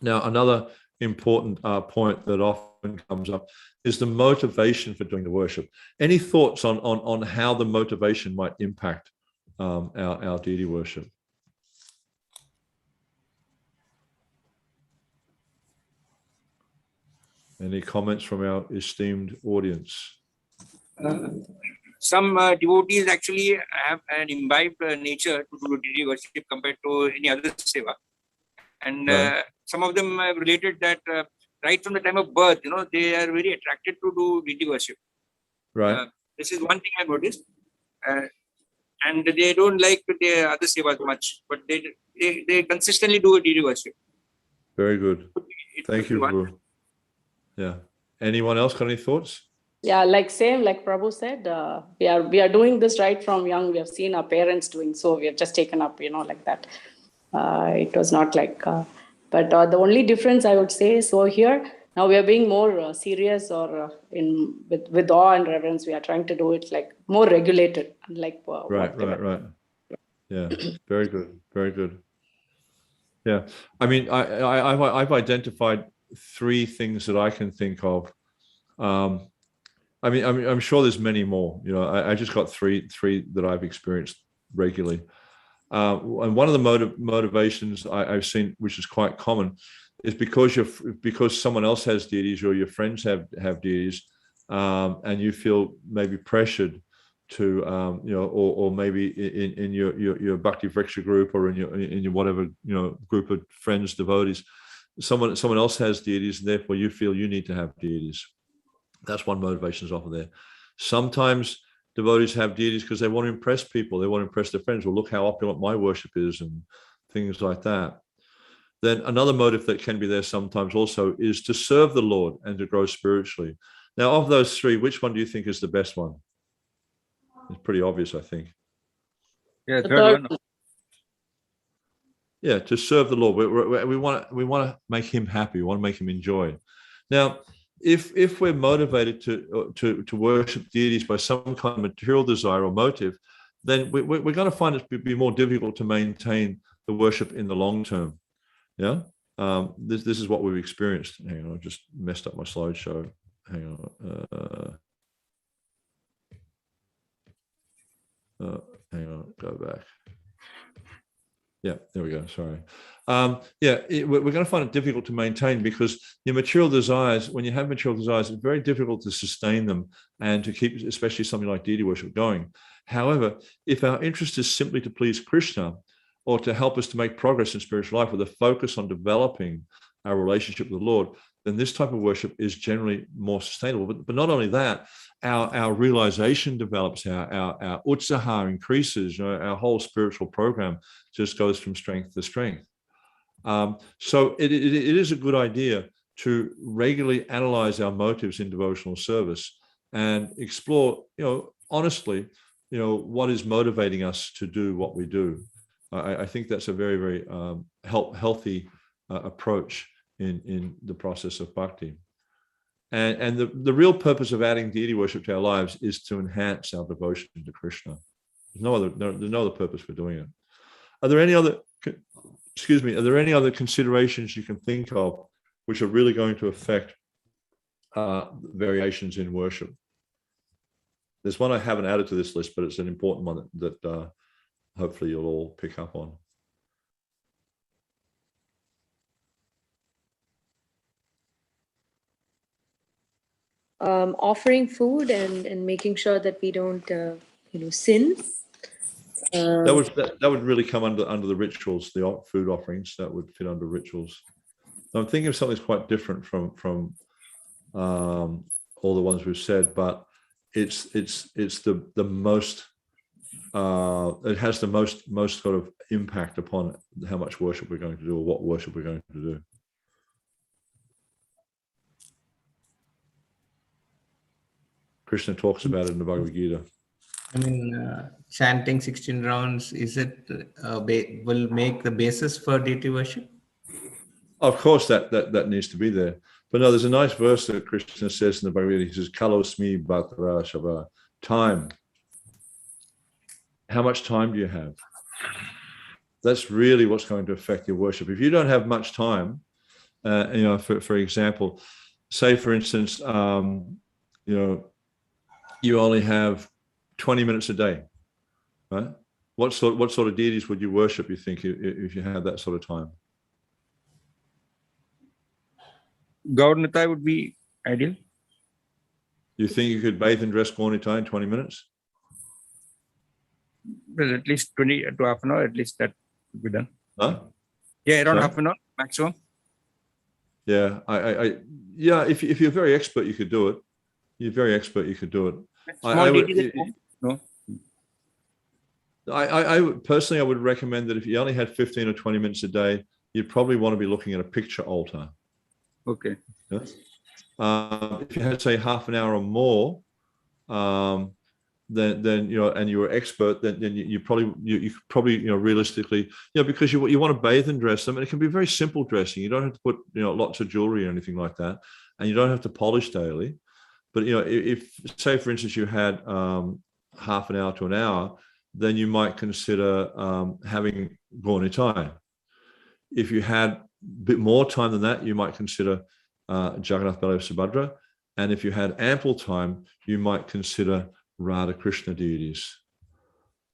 Now, another important point that often comes up is the motivation for doing the worship. Any thoughts on how the motivation might impact our deity worship? Any comments from our esteemed audience? Some devotees actually have an imbibed nature to do deity worship compared to any other seva. And Right. some of them have related that right from the time of birth, they are very attracted to do deity worship. Right. This is one thing I noticed. And they don't like the other sevas much, but they consistently do a deity worship. Very good. It Thank you, one. Guru. Yeah. Anyone else got any thoughts? Yeah, like Prabhu said, we are doing this right from young. We have seen our parents doing, so we have just taken up, like that. It was not like, but the only difference I would say is, so here now we are being more serious or with awe and reverence. We are trying to do it like more regulated, like Right. Yeah, very good, very good. Yeah, I mean, I've identified three things that I can think of. I mean, I'm sure there's many more. I just got three that I've experienced regularly. And one of the motivations I've seen, which is quite common, is because someone else has deities or your friends have deities, and you feel maybe pressured to, or maybe in your Bhakti Vriksha group or in your whatever group of friends, devotees, someone else has deities, and therefore you feel you need to have deities. That's one motivation is often there. Sometimes devotees have deities because they want to impress people. They want to impress their friends. Well, look how opulent my worship is and things like that. Then another motive that can be there sometimes also is to serve the Lord and to grow spiritually. Now, of those three, which one do you think is the best one? It's pretty obvious, I think. Yeah, third one. Yeah, to serve the Lord. We want to make him happy. We want to make him enjoy. Now, if we're motivated to worship deities by some kind of material desire or motive, then we're going to find it to be more difficult to maintain the worship in the long term. Yeah, this is what we've experienced. Hang on, I just messed up my slideshow. Hang on. Hang on, go back. Yeah, there we go. Sorry. We're going to find it difficult to maintain because your material desires, when you have material desires, it's very difficult to sustain them and to keep, especially something like deity worship, going. However, if our interest is simply to please Krishna or to help us to make progress in spiritual life with a focus on developing our relationship with the Lord, then this type of worship is generally more sustainable. But not only that, our realization develops, our utsaha increases, our whole spiritual program just goes from strength to strength. So it is a good idea to regularly analyze our motives in devotional service and explore, honestly, what is motivating us to do what we do. I think that's a very, very healthy approach in the process of bhakti. And the real purpose of adding deity worship to our lives is to enhance our devotion to Krishna. There's no other purpose for doing it. Are there any other considerations you can think of which are really going to affect variations in worship? There's one I haven't added to this list, but it's an important one that hopefully you'll all pick up on. Offering food and making sure that we don't, sin. That would really come under the rituals, the food offerings. That would fit under rituals. I'm thinking of something that's quite different from all the ones we've said, but it's the most it has the most sort of impact upon how much worship we're going to do or what worship we're going to do. Krishna talks about it in the Bhagavad Gita. I mean, chanting 16 rounds, is it will make the basis for deity worship? Of course, that needs to be there. But no, there's a nice verse that Krishna says in the Bhagavad Gita. He says, "Kalosmi bhatra shava." Time. How much time do you have? That's really what's going to affect your worship. If you don't have much time, for example, say for instance, you only have 20 minutes a day, right? What sort of deities would you worship, you think, if you had that sort of time? Gaur-Nitai would be ideal. You think you could bathe and dress Gaur-Nitai in 20 minutes? Well, at least 20 to half an hour, at least that would be done. Huh? Yeah, around Sorry? half an hour maximum. Yeah, if you're very expert, you could do it. You're very expert, you could do it. Small deities. No. I would personally, I would recommend that if you only had 15 or 20 minutes a day, you'd probably want to be looking at a picture altar. Okay. Yeah? If you had, say, half an hour or more, then and you were expert, then you probably realistically, because you want to bathe and dress them, and it can be very simple dressing. You don't have to put lots of jewelry or anything like that, and you don't have to polish daily. But if say for instance you had half an hour to an hour, then you might consider having Gaur-Nitai. If you had a bit more time than that, you might consider Jagannath Baladev Subhadra. And if you had ample time, you might consider Radha Krishna deities.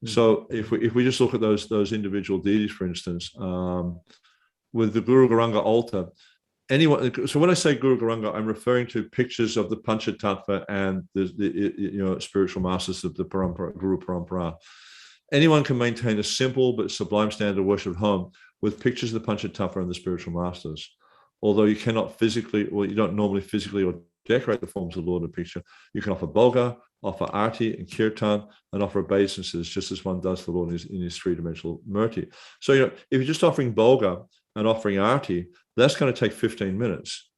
Mm-hmm. So if we just look at those individual deities, for instance, with the Guru Gauranga altar, so when I say Guru Gauranga, I'm referring to pictures of the Panchatattva and the spiritual masters of the Guru Parampara. Anyone can maintain a simple but sublime standard of worship at home with pictures of the Panchatattva and the spiritual masters. Although you cannot physically, or you don't normally physically or decorate the forms of the Lord in a picture, you can offer bhoga, offer arti and kirtan, and offer obeisances, just as one does the Lord in his three-dimensional murti. So, if you're just offering bhoga and offering arti, that's going to take 15 minutes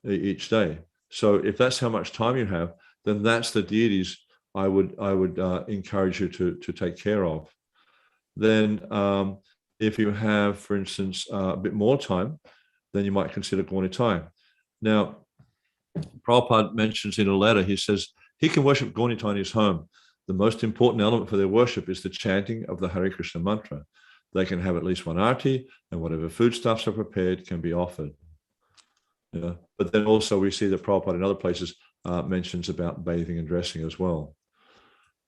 each day. So if that's how much time you have, then that's the deities I would encourage you to take care of. Then if you have, for instance, a bit more time, then you might consider Gaur-Nitai. Now, Prabhupada mentions in a letter, he says, he can worship Gaur-Nitai in his home. The most important element for their worship is the chanting of the Hare Krishna mantra. They can have at least one arti, and whatever foodstuffs are prepared can be offered. But then also we see that Prabhupada in other places mentions about bathing and dressing as well.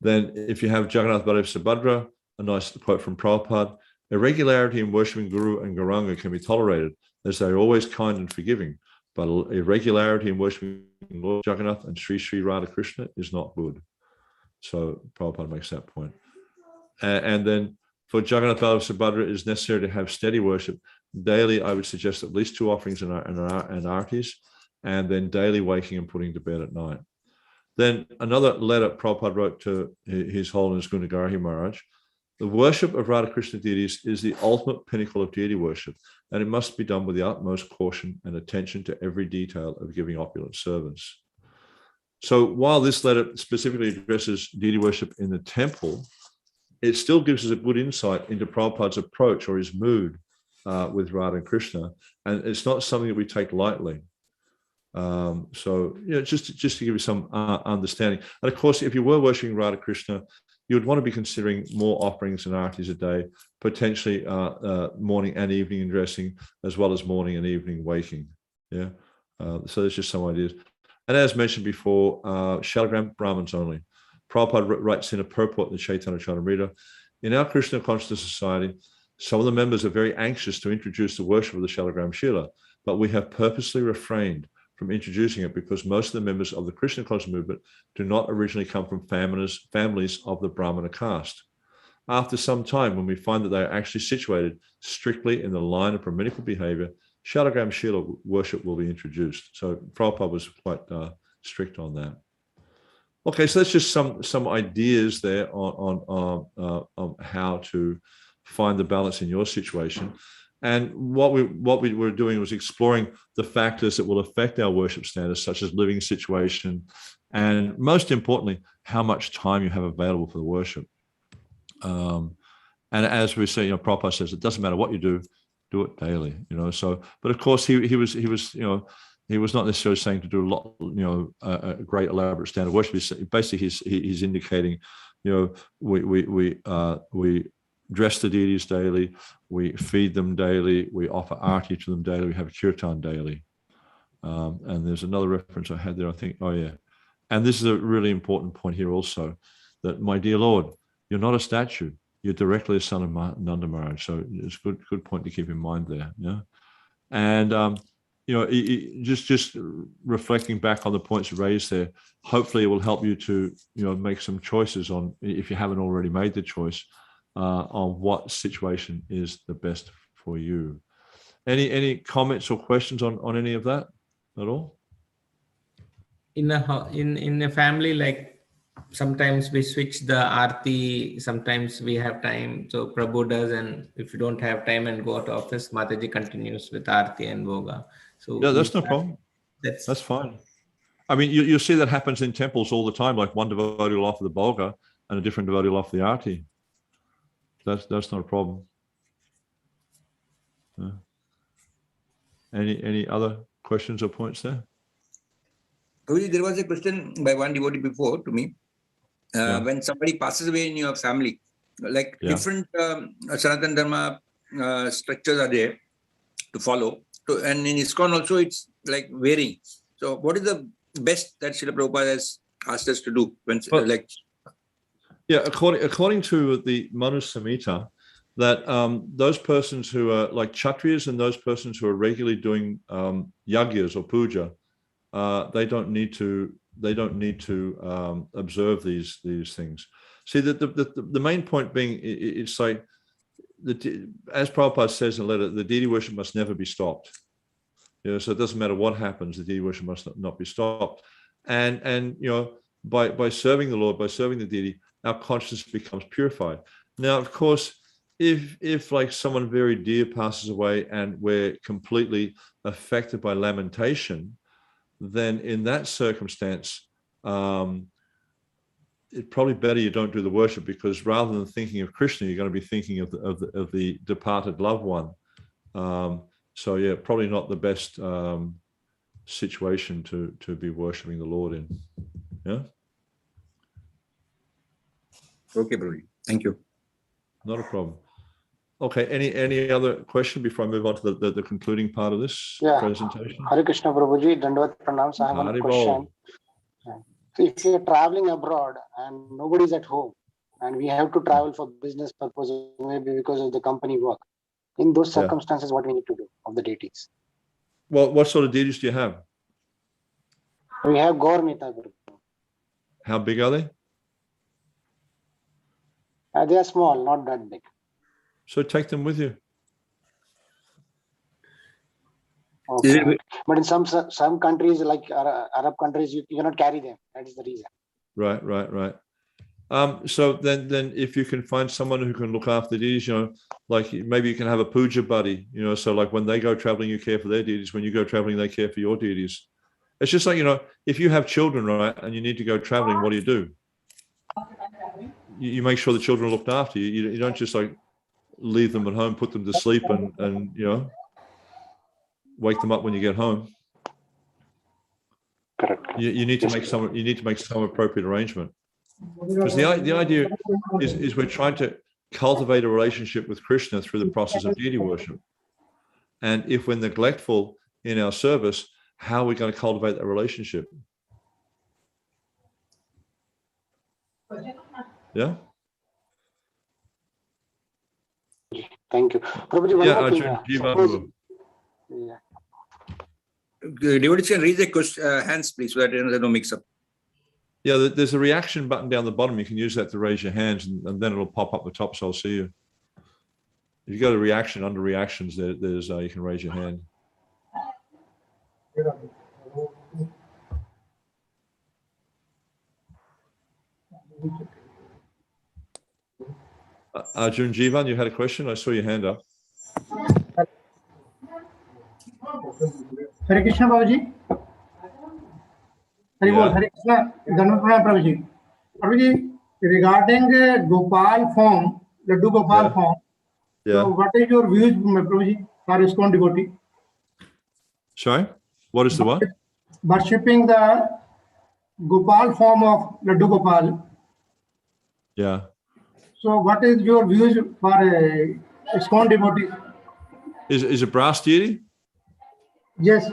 Then if you have Jagannath Baladev Subhadra, a nice quote from Prabhupada, irregularity in worshipping Guru and Gauranga can be tolerated as they are always kind and forgiving, but irregularity in worshipping Lord Jagannath and Sri Sri Radha Krishna is not good. So Prabhupada makes that point. And then for Jagannath Baladev Subhadra, it is necessary to have steady worship, daily, I would suggest at least 2 offerings and artis, and then daily waking and putting to bed at night. Then another letter Prabhupada wrote to His Holiness Gunagarahi Maharaj. The worship of Radha Krishna deities is the ultimate pinnacle of deity worship, and it must be done with the utmost caution and attention to every detail of giving opulent service. So while this letter specifically addresses deity worship in the temple, it still gives us a good insight into Prabhupada's approach or his mood with Radha and Krishna, and it's not something that we take lightly. So, just to give you some understanding. And of course, if you were worshipping Radha Krishna, you would want to be considering more offerings and artis a day, potentially morning and evening dressing, as well as morning and evening waking. Yeah. So there's just some ideas. And as mentioned before, Shalagram Brahmins only. Prabhupada writes in a purport in the Chaitanya Charitamrita, in our Krishna consciousness society, some of the members are very anxious to introduce the worship of the Shalagram Shila, but we have purposely refrained from introducing it because most of the members of the Krishna consciousness movement do not originally come from families of the Brahmana caste. After some time, when we find that they are actually situated strictly in the line of Brahminical behavior, Shalagram Shila worship will be introduced. So Prabhupada was quite strict on that. Okay, so that's just some ideas there on how to find the balance in your situation. And what we were doing was exploring the factors that will affect our worship status, such as living situation, and most importantly, how much time you have available for the worship. And as we say, Prabhupada says, it doesn't matter what you do it daily. So, but of course, he was not necessarily saying to do a lot, a great elaborate standard worship. Basically, he's indicating, we dress the deities daily, we feed them daily, we offer arti to them daily, we have kirtan daily. And there's another reference I had there, I think, and this is a really important point here also, that my dear Lord, you're not a statue, you're directly a son of Nanda Maharaj. So it's a good point to keep in mind there. Yeah. And just reflecting back on the points raised there, hopefully it will help you to make some choices on, if you haven't already made the choice, on what situation is the best for you. Any comments or questions on any of that at all? In a family, like sometimes we switch the arti, sometimes we have time, so Prabhu does, and if you don't have time and go to office, Mataji continues with arti and boga. So yeah, that's no problem. That's fine. I mean, you'll see that happens in temples all the time, like one devotee will offer the boga and a different devotee will offer the arti. That's not a problem. Yeah. Any other questions or points there? There was a question by one devotee before to me. When somebody passes away in your family, like different Sanatana Dharma structures are there to follow. And in ISKCON also, it's like varying. So what is the best that Srila Prabhupada has asked us to do? According to the Manu Samhita, that those persons who are like Kshatriyas and those persons who are regularly doing yagyas or puja, they don't need to observe these things. See, the main point being, it's like, as Prabhupada says in the letter, the deity worship must never be stopped. So it doesn't matter what happens, the deity worship must not be stopped. And by serving the Lord, by serving the deity, our consciousness becomes purified. Now, of course, if like someone very dear passes away and we're completely affected by lamentation, then in that circumstance, it's probably better you don't do the worship, because rather than thinking of Krishna, you're going to be thinking of the departed loved one. So yeah, probably not the best situation to be worshiping the Lord in. Yeah. Okay, Prabhuji. Thank you. Not a problem. Okay. Any other question before I move on to the concluding part of this presentation? Hare Krishna, Prabhuji. Dandavat pranams. I have one question. So if you're traveling abroad and nobody's at home, and we have to travel for business purposes, maybe because of the company work, in those circumstances, what we need to do of the deities? Well, what sort of deities do you have? We have Gaur-Mita group. How big are they? They are small, not that big. So take them with you. Okay. But in some countries, like Arab countries, you cannot carry them. That is the reason. Right. So then if you can find someone who can look after deities, like maybe you can have a puja buddy, so like when they go traveling, you care for their deities. When you go traveling, they care for your deities. It's just like, if you have children, right, and you need to go traveling, what do? You make sure the children are looked after. You don't just like leave them at home, put them to sleep and wake them up when you get home. Correct. You need to make some appropriate arrangement. Because the idea is we're trying to cultivate a relationship with Krishna through the process of deity worship. And if we're neglectful in our service, how are we going to cultivate that relationship? Yeah. Thank you. Prabhuji, one more thing. Yeah. Devotees can raise their hands, please, so that there's no mix-up. Yeah, there's a reaction button down the bottom. You can use that to raise your hands, and then it'll pop up the top, so I'll see you. If you go to reaction, under reactions, there's you can raise your hand. Arjun Jivan, you had a question? I saw your hand up. Hare Krishna, Prabhuji. Hare Krishna, Dhanapranam, Prabhuji. Prabhuji, regarding Gopal form, Laddu Gopal form, so what is your views, Prabhuji, for ISKCON devotee? Sorry? What is the what? Worshipping the Gopal form of Laddu Gopal. Yeah. So what is your views for ISKCON devotee? Is it brass deity? Yes.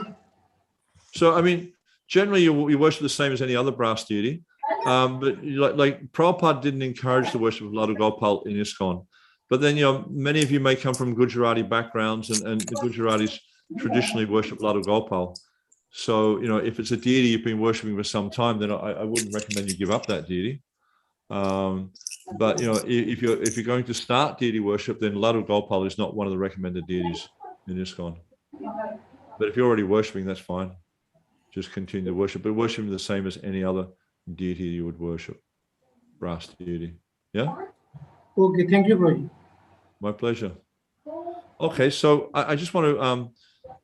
So, I mean, generally you worship the same as any other brass deity. But like Prabhupada didn't encourage the worship of Laddu Gopal in ISKCON. But then, many of you may come from Gujarati backgrounds, and the Gujaratis traditionally worship Laddu Gopal. So, if it's a deity you've been worshiping for some time, then I wouldn't recommend you give up that deity. But, if you're going to start deity worship, then Laddu Gopal is not one of the recommended deities in ISKCON. But if you're already worshiping, that's fine. Just continue to worship, but worship the same as any other deity you would worship. Brass deity. Yeah? Okay, thank you, Prabhuji. My pleasure. Okay, so I just want to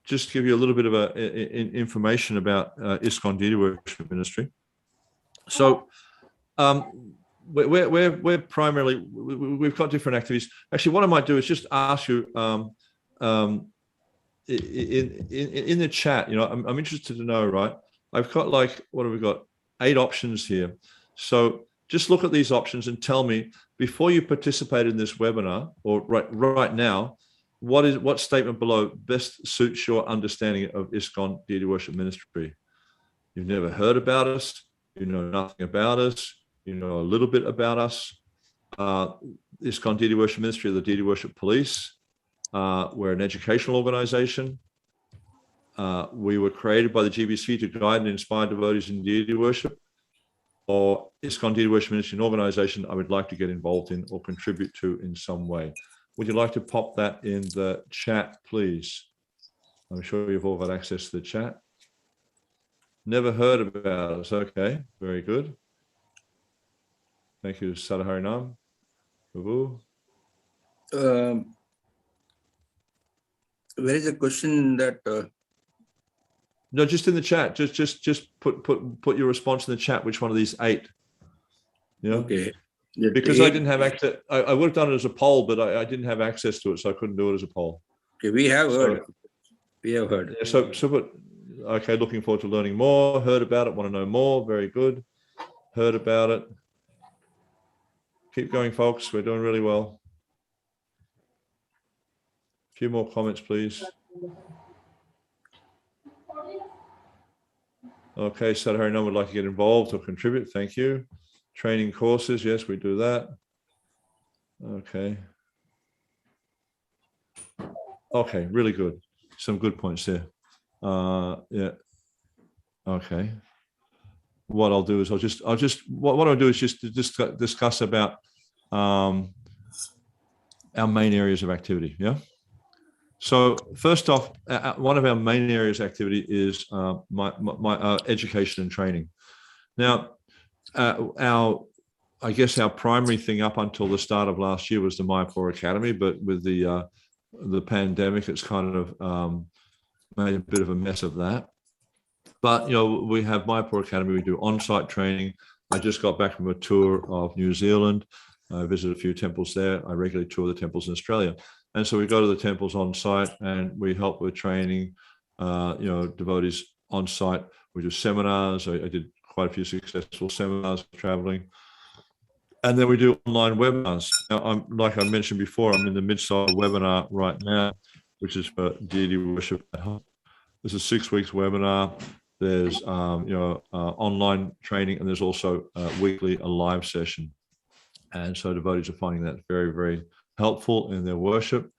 just give you a little bit of information about ISKCON deity worship ministry. So we're primarily, we've got different activities. Actually, what I might do is just ask you in the chat, I'm interested to know, right? I've got what have we got? 8 options here. So just look at these options and tell me, before you participate in this webinar, or right now, what statement below best suits your understanding of ISKCON deity worship ministry? You've never heard about us, you know nothing about us, you know a little bit about us. ISKCON deity worship ministry, the deity worship police. We're an educational organization. We were created by the GBC to guide and inspire devotees in deity worship. Or ISKCON deity worship ministry, an organization I would like to get involved in or contribute to in some way. Would you like to pop that in the chat, please? I'm sure you've all got access to the chat. Never heard about us. Okay, very good. Thank you, Sadaharinam. Prabhu. Where is the question that? No, just in the chat. Just put your response in the chat. Which one of these 8? Okay. Because I didn't have access. I would have done it as a poll, but I didn't have access to it, so I couldn't do it as a poll. Okay, we have heard. We have heard. Yeah, so okay, looking forward to learning more. Heard about it. Want to know more. Very good. Heard about it. Keep going, folks. We're doing really well. A few more comments, please. Okay, Sadhharinam would like to get involved or contribute. Thank you. Training courses. Yes, we do that. Okay. Okay, really good. Some good points there. Yeah. Okay. What I'll do is what I'll do is just discuss about our main areas of activity. Yeah. So first off, one of our main areas of activity is my education and training. Now, I guess our primary thing up until the start of last year was the Mayapur Academy, but with the pandemic, it's kind of made a bit of a mess of that. But, we have Mayapur Academy, we do on-site training. I just got back from a tour of New Zealand. I visited a few temples there. I regularly tour the temples in Australia. And so we go to the temples on site and we help with training, devotees on site. We do seminars. I did quite a few successful seminars traveling. And then we do online webinars. Now, like I mentioned before, I'm in the midst of a webinar right now, which is for deity worship at home. This is 6 weeks webinar. There's, online training, and there's also weekly a live session. And so devotees are finding that very, very helpful in their worship.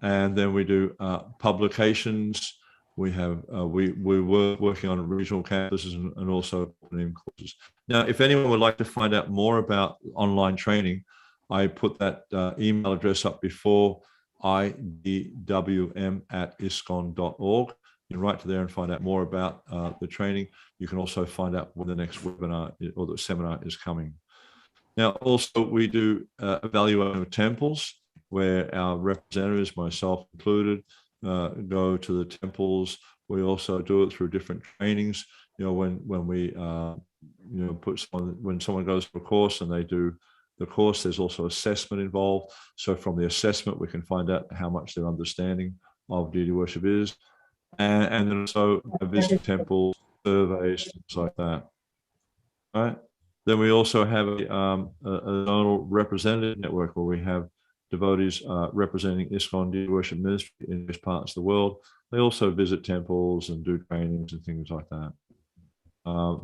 And then we do publications. We have we were working on regional campuses and also opening courses. Now, if anyone would like to find out more about online training, I put that email address up before, idwm@iscon.org. You can write to there and find out more about the training. You can also find out when the next webinar or the seminar is coming. Now, also we do evaluation of temples, where our representatives, myself included, go to the temples. We also do it through different trainings. When we when someone goes for a course and they do the course, there's also assessment involved. So from the assessment, we can find out how much their understanding of deity worship is, and then also visit temples, surveys, things like that. All right. Then we also have a zonal representative network where we have devotees representing ISKCON deity worship ministry in various parts of the world. They also visit temples and do trainings and things like that.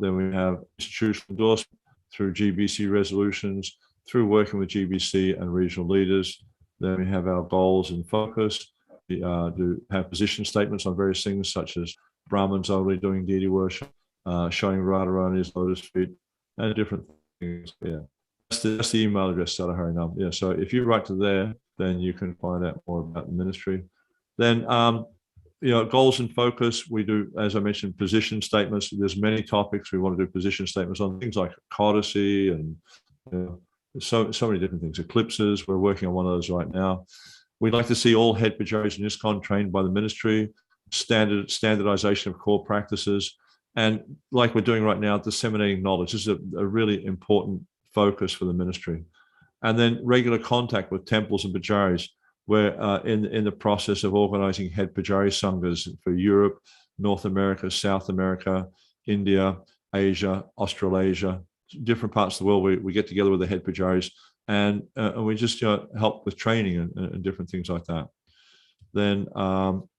Then we have institutional endorsement through GBC resolutions, through working with GBC and regional leaders. Then we have our goals and focus. We do have position statements on various things, such as Brahmins only doing deity worship, showing Radharani's lotus feet, and different things. Yeah, that's the email address, Sadaharinam. Yeah, so if you write to there, then you can find out more about the ministry. Then, goals and focus, we do, as I mentioned, position statements. There's many topics we want to do position statements on, things like codicy and so many different things. Eclipses, we're working on one of those right now. We'd like to see all head pujaris in ISKCON trained by the ministry, standardization of core practices, and like we're doing right now, disseminating knowledge. This is a really important focus for the ministry. And then regular contact with temples and pujaris. We're in the process of organizing head pujari sanghas for Europe, North America, South America, India, Asia, Australasia, different parts of the world. We get together with the head pujaris and we just help with training and different things like that. Then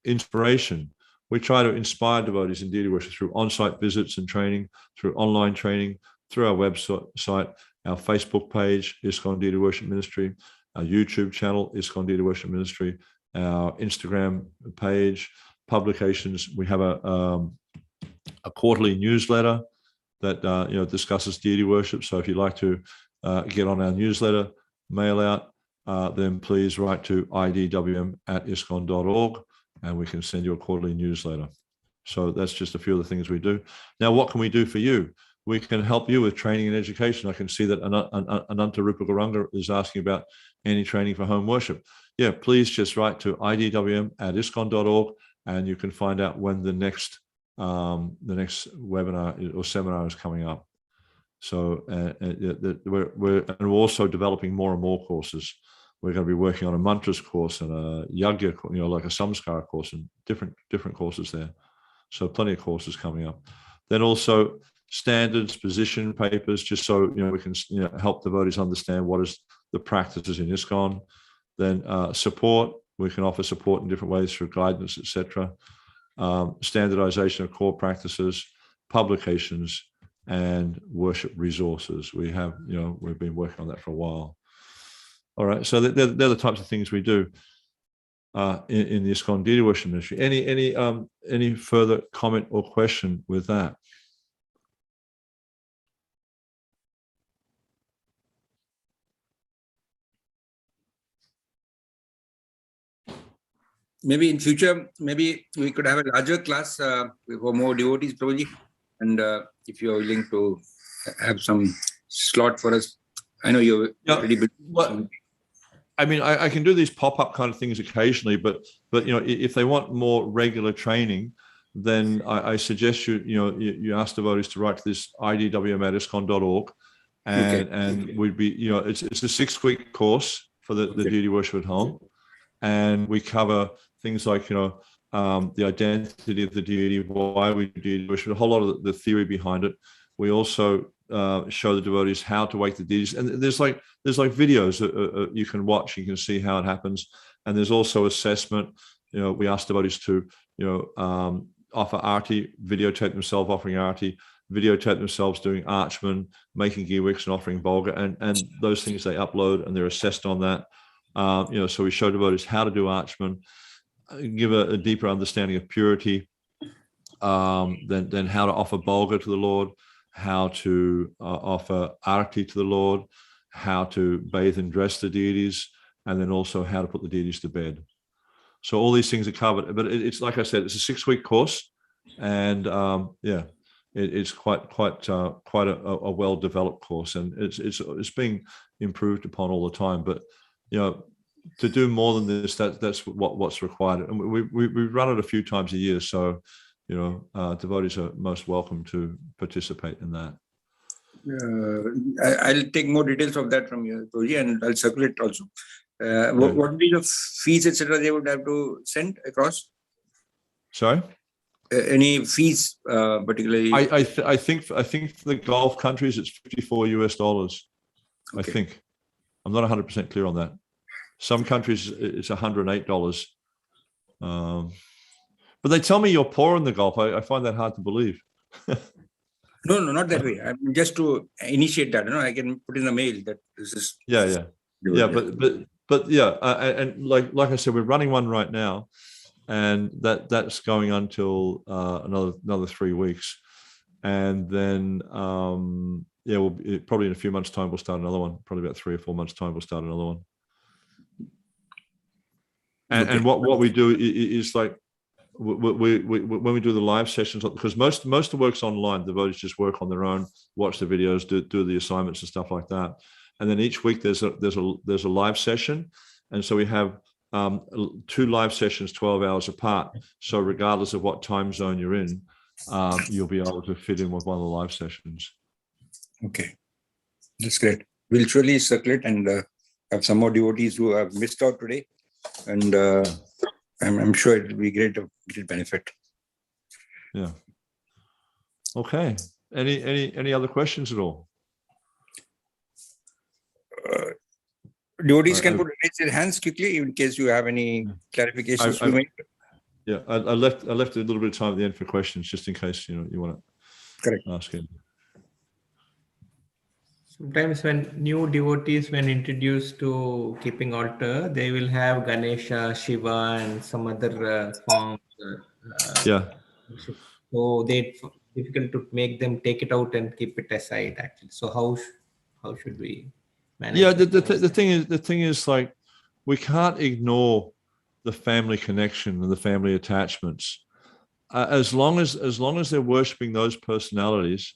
inspiration. We try to inspire devotees in deity worship through on-site visits and training, through online training, through our website, our Facebook page, ISKCON Deity Worship Ministry, our YouTube channel, ISKCON Deity Worship Ministry, our Instagram page, publications. We have a quarterly newsletter that discusses deity worship. So if you'd like to get on our newsletter, mail out, then please write to idwm@iscon.org. and we can send you a quarterly newsletter. So that's just a few of the things we do. Now, what can we do for you? We can help you with training and education. I can see that Ananta Rupa Gauranga is asking about any training for home worship. Yeah, please just write to idwm@iscon.org and you can find out when the next webinar or seminar is coming up. So we're also developing more and more courses. We're going to be working on a mantras course and a yagya, like a samskara course, and different courses there. So plenty of courses coming up. Then also standards, position papers, just so we can help devotees understand what is the practices in ISKCON. Then support, we can offer support in different ways through guidance, etc. Standardization of core practices, publications, and worship resources. We have, we've been working on that for a while. All right, so they're the types of things we do in the ISKCON Deity Worship Ministry. Any further comment or question with that? maybe in future, maybe we could have a larger class for more devotees, Prabhuji. And if you are willing to have some slot for us, I know you're pretty busy. I mean, I can do these pop-up kind of things occasionally, but if they want more regular training, then I suggest you ask devotees to write to this idwm@iskcon.org, and we'd be it's a 6-week course for the deity worship at home, and we cover things like the identity of the deity, why we do deity worship, a whole lot of the theory behind it. We also show the devotees how to wake the deities, and there's like videos you can watch. You can see how it happens, and there's also assessment. We ask devotees to offer arti, videotape themselves offering arti, videotape themselves doing archman, making gearwicks and offering bolga, and those things they upload and they're assessed on that. So we show devotees how to do archman, give a deeper understanding of purity, then how to offer bolga to the Lord, how to offer arti to the Lord, how to bathe and dress the deities, and then also how to put the deities to bed. So all these things are covered, but it's like I said, it's a 6-week course, and it's quite a well-developed course, and it's being improved upon all the time. But to do more than this, that's what's required, and we run it a few times a year. So devotees are most welcome to participate in that. I'll take more details of that from you, Prabhuji, and I'll circulate also. What would be the fees, etc. they would have to send across? Sorry? Any fees, particularly? I think for the Gulf countries it's $54. I think. I'm not 100% clear on that. Some countries it's $108. But they tell me you're poor in the Gulf. I find that hard to believe. No, not that way. I mean, just to initiate that, I can put in a mail that this is. Yeah. And like I said, we're running one right now, and that's going until another 3 weeks, and then we'll probably in a few months' time we'll start another one. Probably about 3 or 4 months' time we'll start another one. And what we do is like when we do the live sessions, because most of the work's online, the devotees just work on their own, watch the videos, do the assignments and stuff like that. And then each week there's a live session, and so we have 2 live sessions 12 hours apart. So regardless of what time zone you're in, you'll be able to fit in with one of the live sessions. Okay, that's great. We'll surely circulate and have some more devotees who have missed out today, and I'm sure it will be great benefit. Yeah. Okay. Any other questions at all? Devotees can raise their hands quickly in case you have any clarifications to make. Yeah, I left a little bit of time at the end for questions, just in case you want to ask it. Sometimes when new devotees, when introduced to keeping altar, they will have Ganesha, Shiva, and some other forms. So it's difficult to make them take it out and keep it aside. Actually, so how should we manage? Yeah, the thing is like we can't ignore the family connection and the family attachments. As long as they're worshiping those personalities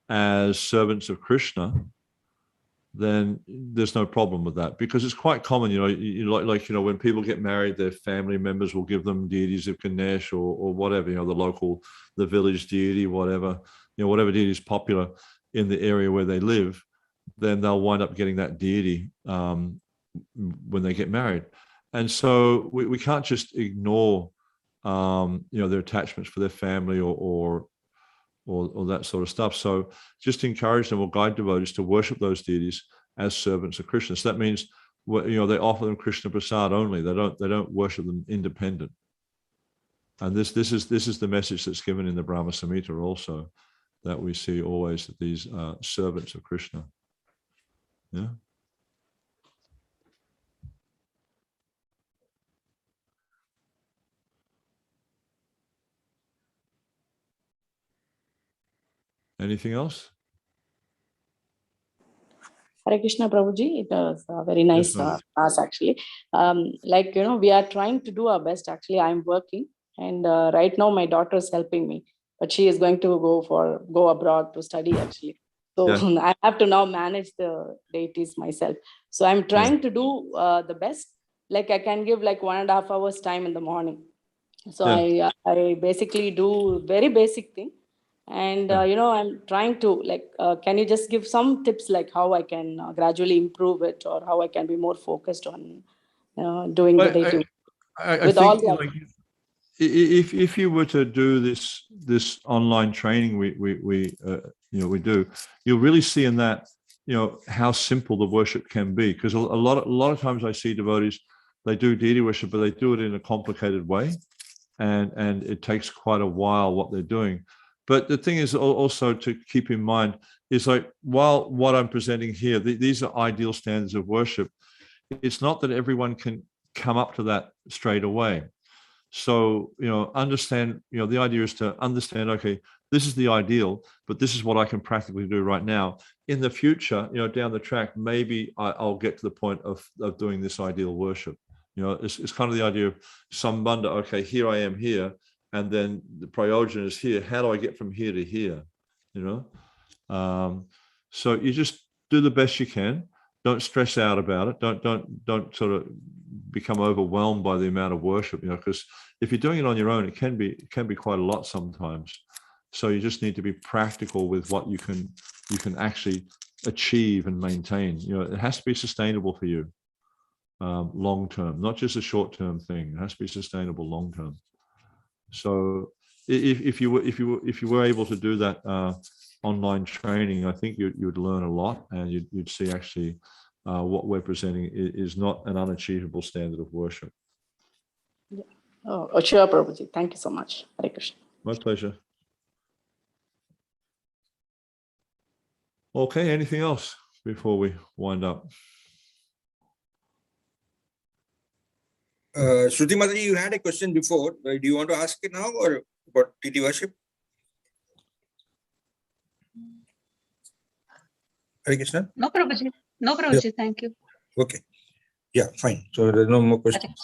as servants of Krishna, then there's no problem with that, because it's quite common, when people get married, their family members will give them deities of Ganesh or whatever, the village deity, whatever deity is popular in the area where they live, then they'll wind up getting that deity when they get married. And so we can't just ignore their attachments for their family or that sort of stuff. So just encourage them or guide devotees to worship those deities as servants of Krishna. So that means they offer them Krishna Prasad only. They don't worship them independent. And this is the message that's given in the Brahma Samhita also, that we see always that these are servants of Krishna. Yeah. Anything else? Hare Krishna, Prabhuji. It was a very nice class, actually. Like, we are trying to do our best. Actually, I'm working, and right now my daughter is helping me, but she is going to go abroad to study, actually. So I have to now manage the deities myself. So I'm trying to do the best. Like, I can give like 1.5 hours time in the morning. So I basically do very basic thing. And, I'm trying to can you just give some tips like how I can gradually improve it, or how I can be more focused on doing the deity I think like, if you were to do this online training we do, you'll really see in that, how simple the worship can be. Because a lot of times I see devotees, they do deity worship, but they do it in a complicated way. And it takes quite a while what they're doing. But the thing is also to keep in mind is like, while what I'm presenting here, these are ideal standards of worship. It's not that everyone can come up to that straight away. So, understand, the idea is to understand, okay, this is the ideal, but this is what I can practically do right now. In the future, down the track, maybe I'll get to the point of doing this ideal worship. It's kind of the idea of sambandha. Okay, here I am here, and then the prayojan is here. How do I get from here to here? So you just do the best you can. Don't stress out about it. Don't sort of become overwhelmed by the amount of worship. Because if you're doing it on your own, it can be quite a lot sometimes. So you just need to be practical with what you can actually achieve and maintain. It has to be sustainable for you. Long term, not just a short term thing. It has to be sustainable long term. So if you were able to do that online training, I think you'd learn a lot, and you'd see actually what we're presenting is not an unachievable standard of worship. Yeah. Oh, sure, Prabhuji. Thank you so much. Hare Krishna. My pleasure. Okay, anything else before we wind up? Shruti Mataji, you had a question before. Do you want to ask it now, or about deity worship? Hare Krishna? No, Prabhuji. No, Prabhuji. Yeah. Thank you. Okay. Yeah, fine. So there's no more questions.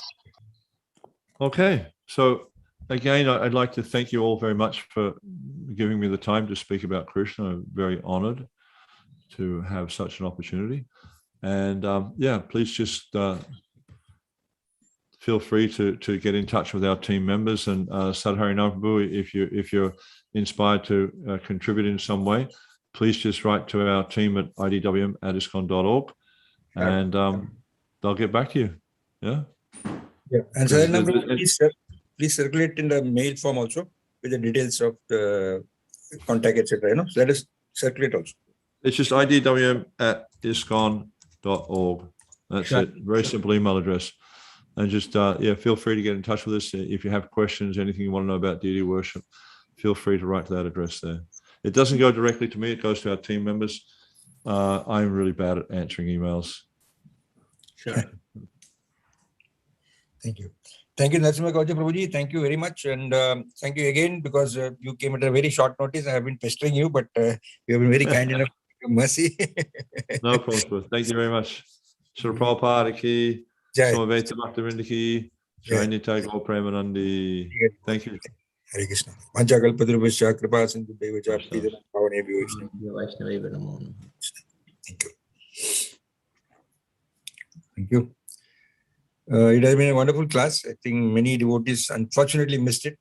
Okay. So again, I'd like to thank you all very much for giving me the time to speak about Krishna. I'm very honored to have such an opportunity. And please just feel free to get in touch with our team members, and Sadhari Prabhu, if you're inspired to contribute in some way, please just write to our team at idwm@iskcon.org, and they'll get back to you. Yeah. And Sadhari, please circulate in the mail form also with the details of the contact, etc. So let us circulate also. It's just idwm@iskcon.org. That's it. Very simple email address. And just, feel free to get in touch with us. If you have questions, anything you want to know about deity worship, feel free to write to that address there. It doesn't go directly to me. It goes to our team members. I'm really bad at answering emails. Sure. Thank you. Thank you, Nrsimha Prabhuji. Thank you very much. And thank you again, because you came at a very short notice. I have been pestering you, but you have been very kind enough. Mercy. No problem. Thank you very much. Srila Prabhupada ki. Samaveta Bhaktivinoda ki. Jai Nitai Gaur Premanandi. Thank you. Hare Krishna. Vancha kalpadrubhasya kripa sindhu devacha pidana pavanebhyo Vaishnava. Thank you. Thank you. It has been a wonderful class. I think many devotees unfortunately missed it.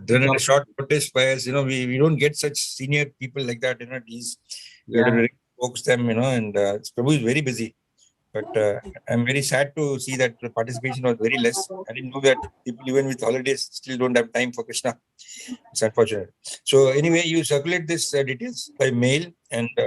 Done at a short notice, whereas we don't get such senior people like that. We have to focus them. And Prabhu is very busy. But I'm very sad to see that the participation was very less. I didn't know that people, even with holidays, still don't have time for Krishna. It's unfortunate. So anyway, you circulate this details by mail, and